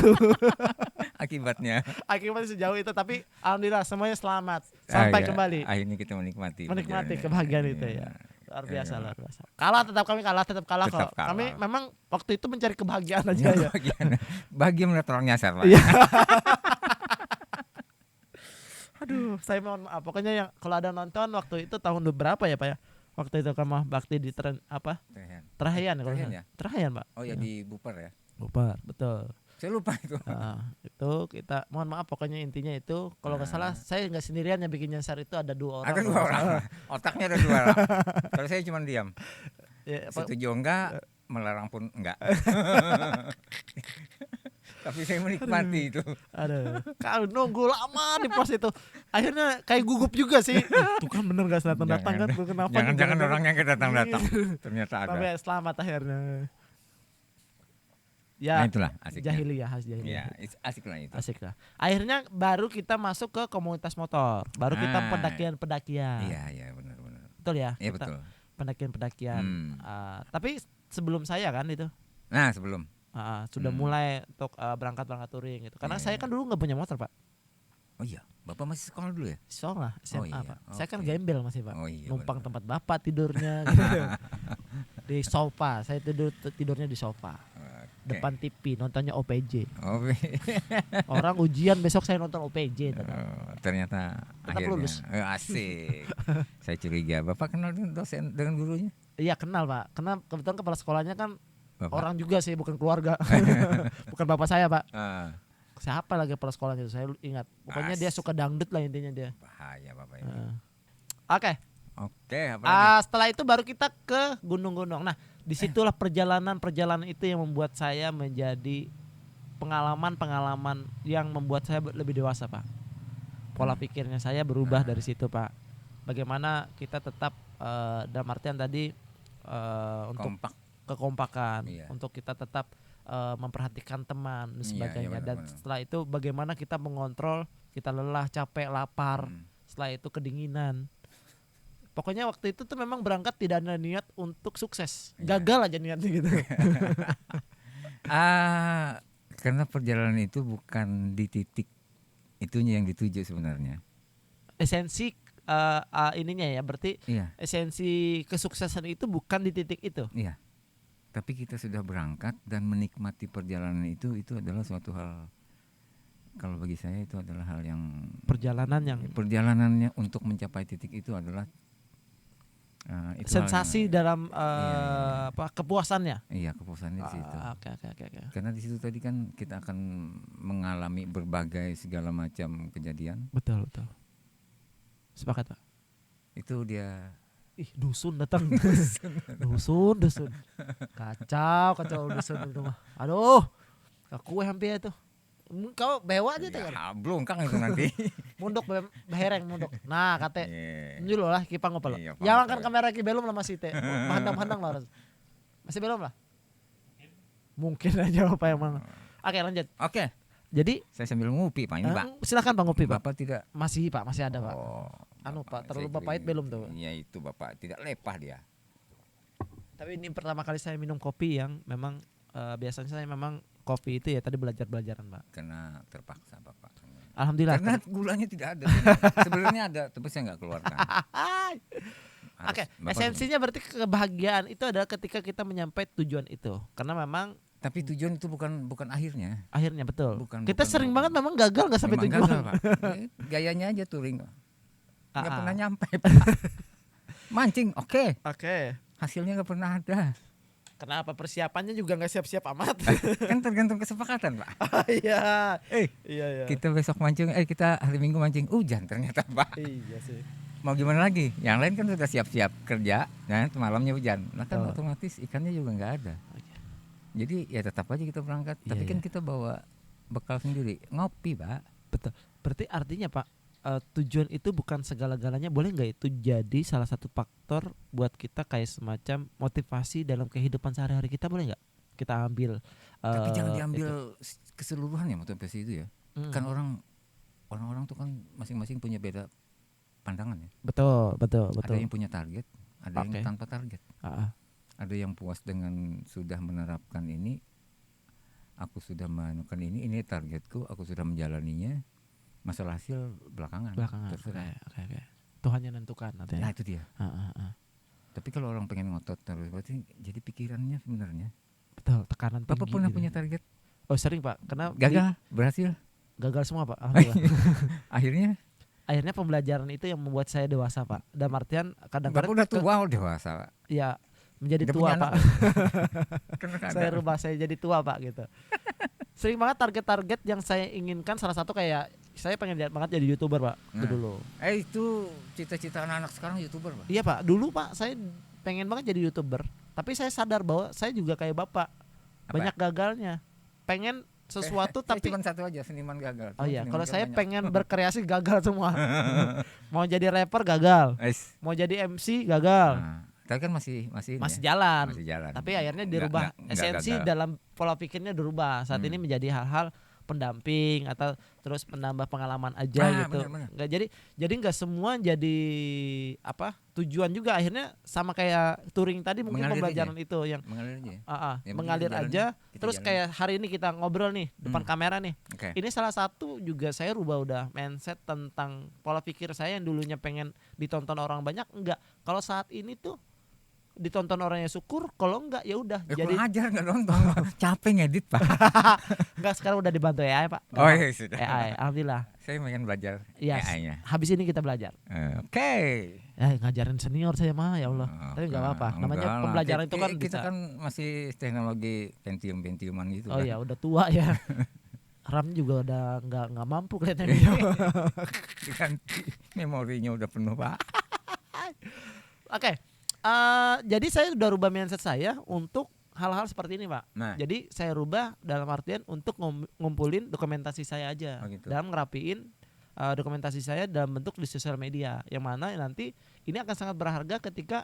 akibatnya. Akibatnya sejauh itu, tapi alhamdulillah semuanya selamat sampai Iya. kembali. Akhirnya kita menikmati Menikmati perjalanannya. kebahagiaan itu Iya. ya. Luar biasa, Iya. luar biasa. Kalah tetap kami Tetap kok. kalah. Kami memang waktu itu mencari kebahagiaan aja ya. Bahagia melihat orang nyasar Pak. Iya. Aduh, saya mohon maaf. Pokoknya yang kalau ada nonton waktu itu tahun berapa ya Pak ya? Waktu itu Kemah Bakti di apa? Terahian kalau Terahian nggak ya? salah. Terahian Pak. Oh ya di Buper ya. Bupar, betul. Saya lupa itu. Itu kita mohon maaf, pokoknya intinya itu kalau nggak salah saya nggak sendirian yang bikin nyasar, itu ada 2 orang. Ada 2 orang. Otaknya ada 2 orang. Kalau saya cuma diam. Ya, Setuju enggak, melarang pun enggak. Tapi saya menikmati itu. Aduh, kalau nunggu lama di pos itu, akhirnya kayak gugup juga sih. Tuh kan bener gak datang kan? Tuh kenapa? Jangan orangnya yang datang. Ternyata ada. Sampai selamat akhirnya. Nah Ya, itulah asiknya. jahiliyah, khas jahiliyah. Ya, asik lah itu. Asik lah. Akhirnya baru kita masuk ke komunitas motor. Baru kita Ah. pendakian. Iya benar. Betul ya? Iya Kita betul. pendakian. Hmm. Tapi sebelum saya kan itu. Nah sebelum. Sudah Hmm. mulai untuk berangkat touring gitu. Karena Iya, saya iya. kan dulu nggak punya motor Pak. Oh iya, Bapak masih sekolah dulu ya? Sekolah SMA iya, Pak. Saya kan oke. gembel masih Pak. Oh iya. Numpang benar. tempat Bapak tidurnya gitu. Di sofa. Saya tidurnya di sofa. Oke. Depan TV nontonnya OPJ. Oh, Orang ujian besok saya nonton OPJ. ternyata Tetap akhirnya lulus. Asik. Saya curiga Bapak kenal dengan dosen dengan gurunya? Iya kenal Pak. Karena kebetulan kepala sekolahnya kan Bapak. orang juga sih, bukan keluarga. Bukan bapak saya Pak. Ah, Siapa lagi kepala sekolahnya itu saya ingat. Pokoknya dia suka dangdut lah intinya dia. bahaya Bapak ini. Oke. Oke, apa lagi? Setelah itu baru kita ke gunung-gunung. Nah, disitulah perjalanan itu yang membuat saya menjadi pengalaman yang membuat saya lebih dewasa Pak. Pola pikirnya saya berubah dari situ Pak. Bagaimana kita tetap dalam artian tadi untuk Kompak. kekompakan, Iya. untuk kita tetap memperhatikan teman dan Iya, sebagainya. benar, Dan benar. setelah itu bagaimana kita mengontrol kita lelah, capek, lapar. Setelah itu kedinginan. Pokoknya waktu itu tuh memang berangkat tidak ada niat untuk sukses. Gagal aja niatnya gitu. Karena perjalanan itu bukan di titik itunya yang dituju sebenarnya. Esensi ininya ya, berarti esensi kesuksesan itu bukan di titik itu. Iya. Tapi kita sudah berangkat dan menikmati perjalanan itu adalah suatu hal. Kalau bagi saya itu adalah hal yang perjalanannya untuk mencapai titik itu adalah itu sensasi dalam kepuasannya. Iya, kepuasannya di situ. Oke. Karena di situ tadi kan kita akan mengalami berbagai segala macam kejadian. Betul. Sepakat, Pak. Itu dia. Dusun datang. Dusun. Kacau dusun itu mah. Aduh. Aku hampir itu. Kau bewa aja tuh kan? Belum kang itu nanti. Munduk behereng munduk. Nah kate. Njul lah kipang ngopel. Jangan kan kamera ki belum lah masih teh. Pandang lah. Masih belum lah. Mungkin aja apa emang. Oke lanjut. Oke. Jadi saya sambil ngopi Pak ini Pak. Silakan Pak ngopi Pak. Bapak tidak. Masih Pak, masih ada Pak. Pak terlalu pahit belum tuh. Iya itu Bapak tidak lepah dia. Tapi ini pertama kali saya minum kopi yang memang biasanya saya memang kopi itu ya tadi belajaran Pak. Karena terpaksa Bapak. Alhamdulillah. Karena gulanya tidak ada. Sebenarnya ada tapi saya nggak keluarkan. Oke, esensinya berarti kebahagiaan itu adalah ketika kita menyampai tujuan itu. Karena memang tapi tujuan itu bukan akhirnya. Akhirnya betul. Kita bukan sering banget memang gagal nggak sampai tujuan. Gagal, Pak. Gayanya aja touring. Nggak pernah nyampe Pak. Mancing oke. Hasilnya nggak pernah ada. Kenapa persiapannya juga nggak siap-siap amat? Kan tergantung kesepakatan Pak. Iya. Iya. Kita besok mancing, kita hari Minggu mancing hujan ternyata Pak. Iya sih. Mau gimana lagi? Yang lain kan sudah siap-siap kerja, nah malamnya hujan. Nah kan otomatis ikannya juga nggak ada. Jadi ya tetap aja kita berangkat. Tapi kan kita bawa bekal sendiri, ngopi Pak. Betul. Berarti artinya Pak, tujuan itu bukan segala-galanya. Boleh nggak itu jadi salah satu faktor buat kita kayak semacam motivasi dalam kehidupan sehari-hari kita, boleh nggak kita ambil? Tapi jangan diambil keseluruhan ya motivasi itu ya. Kan orang-orang tuh kan masing-masing punya beda pandangan ya. Betul. Ada yang punya target, ada yang tanpa target. Ada yang puas dengan sudah menerapkan ini, aku sudah menemukan ini targetku, aku sudah menjalaninya. Masalah hasil belakangan. Terserah. Oke. Tuhan yang nentukan nanti. Nah itu dia. Tapi kalau orang pengen ngotot terus, berarti jadi pikirannya sebenarnya. Betul, tekanan tinggi. Bapak pernah punya target? Oh sering Pak. Karena gagal, berhasil. Gagal semua Pak. Alhamdulillah. Akhirnya pembelajaran itu yang membuat saya dewasa Pak. Dan artian kadang-kadang. Bapak udah tua dewasa Pak. Iya. Menjadi tua Pak. Saya rubah, saya jadi tua Pak gitu. Sering banget target-target yang saya inginkan, salah satu kayak saya pengen banget jadi YouTuber Pak. Dulu. Itu cita-cita anak-anak sekarang YouTuber Pak. Iya Pak, dulu Pak saya pengen banget jadi YouTuber. Tapi saya sadar bahwa saya juga kayak Bapak. Banyak gagalnya. Pengen sesuatu tapi cuma satu aja, seniman gagal. Oh iya, kalau saya pengen berkreasi gagal semua. Mau jadi rapper gagal. Mau jadi MC gagal. Tapi kan masih jalan. Jalan. Tapi akhirnya dirubah. Esensi dalam pola pikirnya dirubah. Saat ini menjadi hal-hal pendamping atau terus menambah pengalaman aja gitu. Bener. Nggak jadi nggak semua jadi tujuan juga, akhirnya sama kayak touring tadi mungkin mengalir pembelajaran aja. Itu yang mengalir aja. Terus jalan. Kayak hari ini kita ngobrol nih depan kamera nih. Ini salah satu juga saya rubah udah mindset tentang pola pikir saya yang dulunya pengen ditonton orang banyak, enggak. Kalau saat ini tuh ditonton orangnya syukur, kalau enggak ya udah jadi ajar enggak nonton. Capek ngedit Pak. Enggak, sekarang udah dibantu AI Pak. Oh iya sudah. AI, alhamdulillah. Saya pengen belajar AI-nya. Habis ini kita belajar. Oke. Ngajarin senior saya mah ya Allah. Tapi enggak apa-apa. Namanya pembelajaran itu kan kita kan masih teknologi Pentium-Pentiuman gitu. Oh iya, udah tua ya. RAM juga udah enggak mampu kelihatannya. Ganti memorinya udah penuh Pak. Oke. Jadi saya udah rubah mindset saya untuk hal-hal seperti ini Pak. Jadi saya rubah dalam artian untuk ngumpulin dokumentasi saya aja. Gitu. Dalam ngerapiin dokumentasi saya dalam bentuk di sosial media. Yang mana nanti ini akan sangat berharga ketika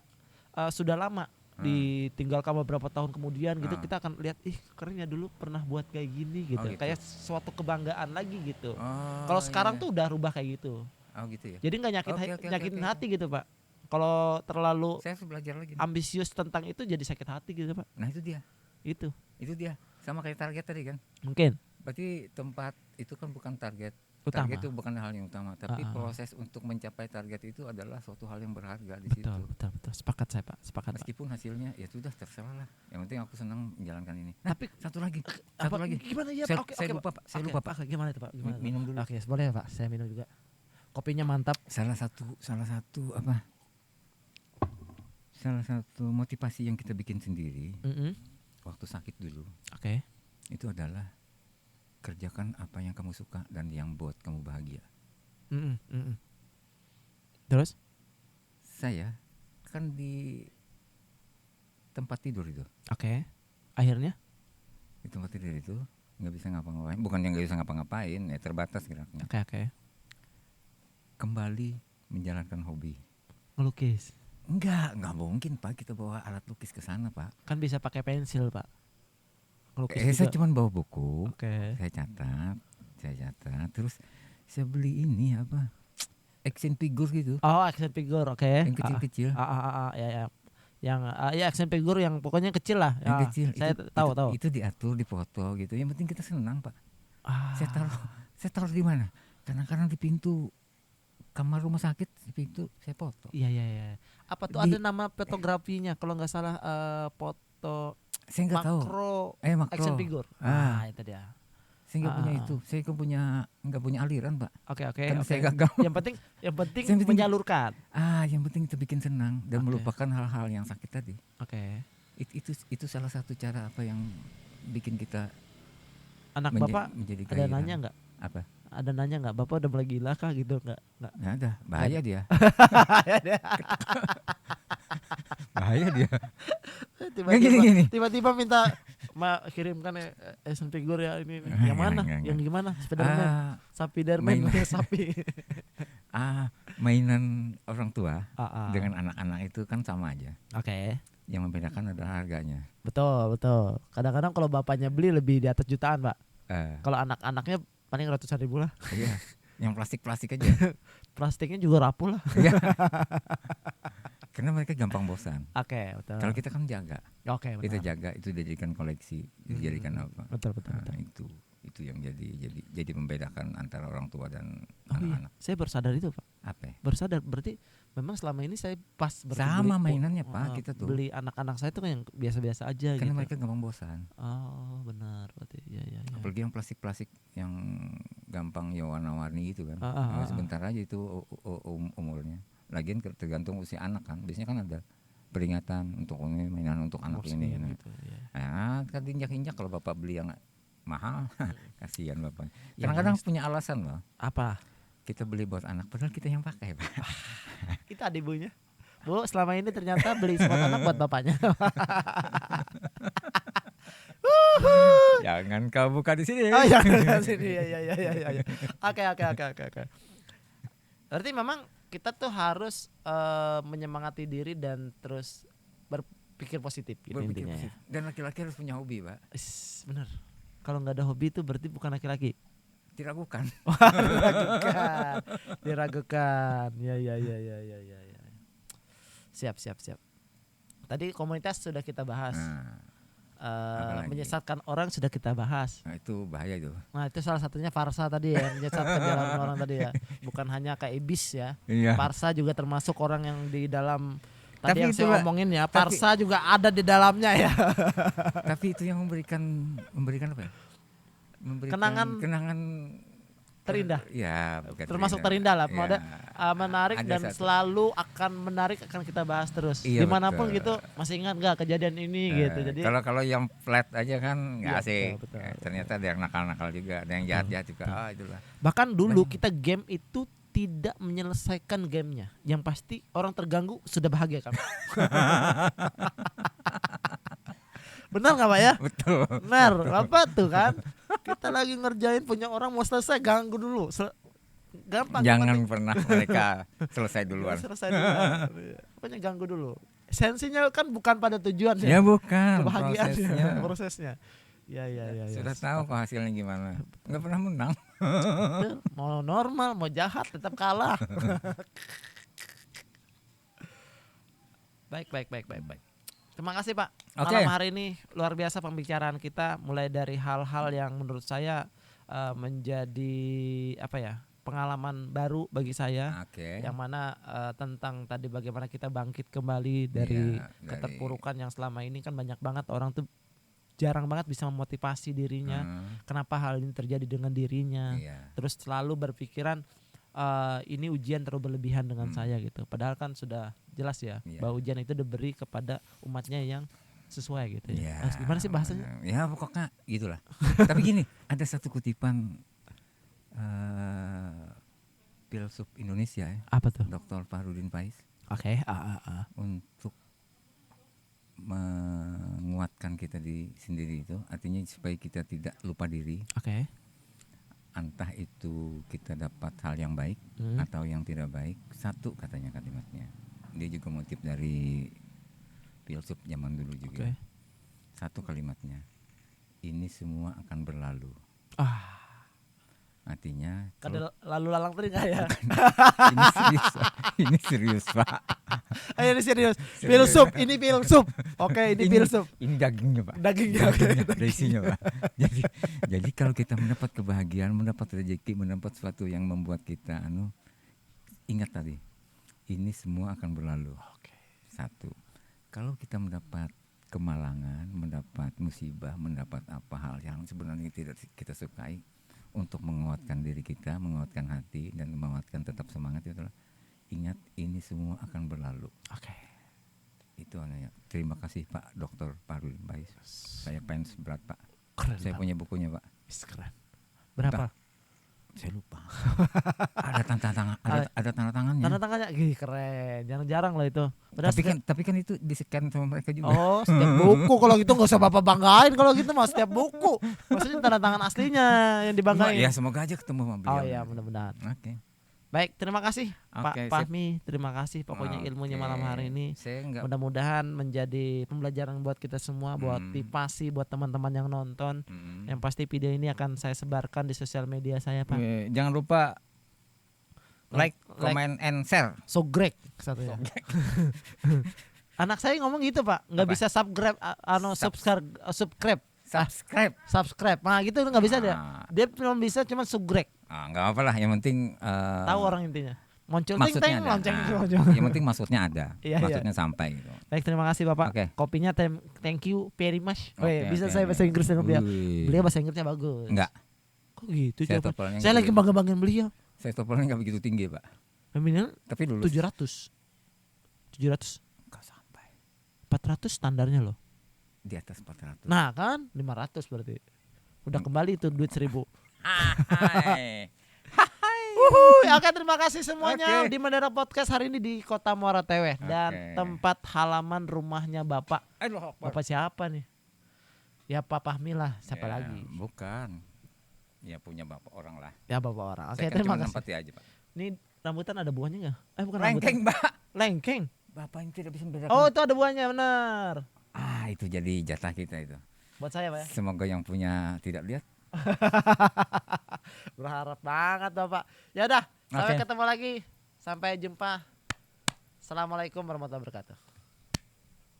sudah lama. ditinggalkan beberapa tahun kemudian gitu, Ah. kita akan lihat ih keren ya dulu pernah buat kayak gini gitu. Oh, gitu. Kayak suatu kebanggaan lagi gitu. Oh, Kalau sekarang iya. tuh udah rubah kayak gitu. Oh gitu ya. Jadi nggak Oke. nyakitin hati gitu Pak. Kalau terlalu Saya harus belajar lagi. ambisius tentang itu jadi sakit hati gitu Pak. Nah itu dia. Itu Itu dia. Sama kayak target tadi kan. mungkin Berarti tempat itu kan bukan target. utama. Target itu bukan hal yang utama, tapi Ah. proses untuk mencapai target itu adalah suatu hal yang berharga di Betul, situ. betul. Sepakat saya Pak, sepakat Pak. Meskipun hasilnya ya sudah terserah lah. Yang penting aku senang menjalankan ini. Nah, Tapi satu lagi. apa, Satu lagi. gimana ya Saya- Pak? Oke, saya oke, lupa, Pak. Saya Oke, lupa, Pak. Oke, gimana itu Pak? Gimana? Pak? Minum dulu. Oke, boleh ya Pak. Saya minum juga. Kopinya mantap. Salah satu apa? Salah satu motivasi yang kita bikin sendiri waktu sakit dulu Oke. itu adalah kerjakan apa yang kamu suka dan yang buat kamu bahagia. Terus? Saya kan di tempat tidur itu. Oke. Akhirnya? Di tempat tidur itu nggak bisa ngapa-ngapain. Bukan yang nggak bisa ngapa-ngapain, ya terbatas geraknya. Oke. Kembali menjalankan hobi. Ngelukis. Nggak mungkin Pak kita bawa alat lukis ke sana Pak. Kan bisa pakai pensil Pak. Ngelukis Saya juga. cuma bawa buku, Oke. saya catat, terus saya beli ini apa? Action figure gitu, Oh, action figure, oke. yang kecil-kecil. Ya. Yang ya action figure yang pokoknya kecil lah. Yang Ya, kecil saya tahu. itu diatur, dipoto gitu. Yang penting kita senang Pak. Ah, Saya taruh di mana? Kadang-kadang di pintu kamar rumah sakit, di pintu saya foto. Iya. Apa tuh Di- ada nama fotografinya kalau nggak salah foto Saya nggak tahu. Makro. action figure. Ah. Itu dia. Saya nggak punya Ah. itu. Saya nggak punya aliran Pak. Oke. Kan saya gagal. Yang penting Yang penting- menyalurkan. Yang penting itu bikin senang dan Oke. melupakan hal-hal yang sakit tadi. Oke. Itu salah satu cara apa yang bikin kita Anak Bapak menjadi ada gairah. nanya nggak? Apa? Ada nanya nggak? Bapak udah mulai gila kah gitu nggak? Nggak ada, bahaya dia. Bahaya dia. Gini. Tiba-tiba minta kirimkan action figure ya ini. Yang mana? Enggak. Yang gimana? Spiderman, sapi Derman, sapi. Mainan orang tua Ah. dengan anak-anak itu kan sama aja. Oke. Yang membedakan adalah harganya. Betul. Kadang-kadang kalau bapaknya beli lebih di atas jutaan, Pak. Eh, Kalau anak-anaknya paling ratusan ribu lah. iya, yang plastik aja. Plastiknya juga rapuh lah. Iya. Karena mereka gampang bosan. Oke, betul. Kalau kita kan jaga, Oke, kita betul. jaga itu dijadikan koleksi, dijadikan apa? Betul. Nah, itu yang jadi membedakan antara orang tua dan Oh iya, anak-anak. saya baru sadar itu, Pak. Apa? ya? Baru sadar berarti memang selama ini saya pas Sama mainannya, Pak, kita tuh. Beli anak-anak saya tuh yang biasa-biasa aja Karena gitu. mereka gampang bosan. Oh, benar berarti. Ya. Apalagi yang plastik yang gampang ya warna-warni gitu kan. Ah. Sebentar aja itu umurnya. Lagian tergantung usia anak kan. Biasanya kan ada peringatan untuk ini mainan untuk anak ini. Nah. Gitu, ya. Kan injak-injak kalau bapak beli yang mahal, kasihan bapak. Ya, Kadang-kadang punya alasan loh. Apa? Kita beli buat anak, padahal kita yang pakai, Pak. Kita ada ibunya. Bu, selama ini ternyata beli buat anak buat bapaknya. Jangan kau buka di sini. Oh ya, sini ya. Oke. Berarti memang kita tuh harus menyemangati diri dan terus berpikir positif gitu Berpikir intinya ya. positif. Dan laki-laki harus punya hobi, Pak. Bener. Kalau nggak ada hobi itu berarti bukan laki-laki. Diragukan. Diragukan. Ya. Siap. Tadi komunitas sudah kita bahas. Apalagi? Menyesatkan orang sudah kita bahas. Nah, itu bahaya itu. Nah itu salah satunya Farsa tadi ya, menyesatkan jalan orang tadi ya. Bukan hanya kayak ibis ya. Iya. Farsa juga termasuk orang yang di dalam tadi Tapi yang itu, saya Pak, omongin ya. Farsa juga ada di dalamnya ya. Tapi itu yang memberikan apa ya? Memberikan kenangan Terindah. Ya, bukan Termasuk terindah lah. Ya, Menarik ada dan satu. selalu akan kita bahas terus. Iya, Dimanapun betul. gitu masih ingat nggak kejadian ini gitu. Jadi kalau yang flat aja kan nggak Iya, asik. betul. Ternyata ada yang nakal-nakal juga, ada yang jahat-jahat juga. Itulah. bahkan dulu kita game itu tidak menyelesaikan gamenya. Yang pasti orang terganggu sudah bahagia kan. Benar nggak Pak ya? Betul. Benar. Apa tuh kan? Kita lagi ngerjain punya orang mau selesai ganggu dulu. Gampang. Jangan pernah mereka selesai duluan. Selesai duluan. pokoknya ganggu dulu. Esensinya kan bukan pada tujuan Ya bukan, kebahagiaan prosesnya. prosesnya. Ya. Sudah tahu kok hasilnya gimana. Nggak pernah menang. Betul. Mau normal, mau jahat tetap kalah. Baik. Terima kasih Pak. Oke. Malam hari ini luar biasa pembicaraan kita, mulai dari hal-hal yang menurut saya menjadi pengalaman baru bagi saya. Oke. Yang mana tentang tadi bagaimana kita bangkit kembali dari Iya, keterpurukan yang selama ini kan banyak banget orang tuh jarang banget bisa memotivasi dirinya. Kenapa hal ini terjadi dengan dirinya? Iya. Terus selalu berpikiran ini ujian terlalu berlebihan dengan saya gitu. Padahal kan sudah jelas ya bahwa ujian itu diberi kepada umatnya yang sesuai gitu ya. Gimana sih bahasanya? Ya pokoknya gitulah. Tapi gini, ada satu kutipan Filsuf Indonesia ya, Apa tuh? Dr. Fahrudin Pais, Oke. untuk menguatkan kita sendiri itu, artinya supaya kita tidak lupa diri. Oke. Entah itu kita dapat hal yang baik atau yang tidak baik. Satu katanya kalimatnya, dia juga motif dari filsuf zaman dulu juga. Oke. Satu kalimatnya, ini semua akan berlalu. Artinya Kada lalu lalang tadi nggak ya? ini serius Pak. Ini serius. Filsuf, ini filsuf. Oke, ini filsuf. Ini dagingnya Pak. Dagingnya. Ada isinya Pak. Jadi kalau kita mendapat kebahagiaan, mendapat rezeki, mendapat sesuatu yang membuat kita ingat tadi, ini semua akan berlalu. Satu. Kalau kita mendapat kemalangan, mendapat musibah, mendapat apa hal yang sebenarnya tidak kita sukai, untuk menguatkan diri kita, menguatkan hati, dan menguatkan tetap semangat, itulah ingat ini semua akan berlalu. Oke. Itu anaknya. Terima kasih Pak Dr. Fahrudin Pais. Saya fans berat Pak. Keren. Saya punya bukunya Pak. Keren. Berapa? Saya lupa. Ada tanda tangannya. Tanda tangannya, keren. Jarang-jarang lah itu. Tapi kan itu di-scan sama mereka juga. Oh, setiap buku kalau gitu nggak usah Bapak banggain kalau gitu mah setiap buku. Maksudnya tanda tangan aslinya yang dibanggain. Ya semoga aja ketemu sama beliau. Oh iya, mudah-mudahan. Oke. Baik, terima kasih Oke, Pak Fahmi. Terima kasih pokoknya ilmunya malam hari ini. Mudah-mudahan menjadi pembelajaran buat kita semua, buat Tipasi, buat teman-teman yang nonton. Yang pasti video ini akan saya sebarkan di sosial media saya Pak. Jangan lupa like, comment, and share. Sogrek satunya. Anak saya ngomong gitu Pak, nggak bisa subscribe, subscribe. Nah gitu nggak bisa dia. Dia belum bisa, cuma sugrek. Nggak apa lah, yang penting tahu orang intinya. Muncul maksudnya ada. lonceng. Yang penting maksudnya ada. Maksudnya sampai gitu. Baik, terima kasih Bapak. Kopinya thank you very much. Bisa saya bahasa Inggris dengan beliau. Beliau bahasa Inggrisnya bagus. Enggak. Kok gitu coba. Saya gitu. lagi bangga-banggain beliau. Saya TOEFL-nya enggak begitu tinggi, Pak. Minimal tapi lulus 700. Enggak sampai. 400 standarnya loh. Di atas 400. Nah, kan 500 berarti. Udah kembali itu duit 1000. Oke, terima kasih semuanya di Menara Podcast hari ini di Kota Muara Teweh dan tempat halaman rumahnya Bapak. Bapak siapa nih? Ya Pak Fahmi lah, siapa lagi? Bukan. Ya punya bapak orang lah. Ya bapak orang. Oke, terima kasih. Aja, Pak. Ini rambutan ada buahnya nggak? Bukan lengkeng, rambutan. Pak. Lengkeng. Bapak yang tidak bisa membedakan. Oh, itu ada buahnya, benar. Itu jadi jatah kita itu. Buat saya, Pak ya. Semoga yang punya tidak lihat. Berharap banget Bapak. Ya udah, sampai ketemu lagi. Sampai jumpa. Assalamualaikum warahmatullahi wabarakatuh.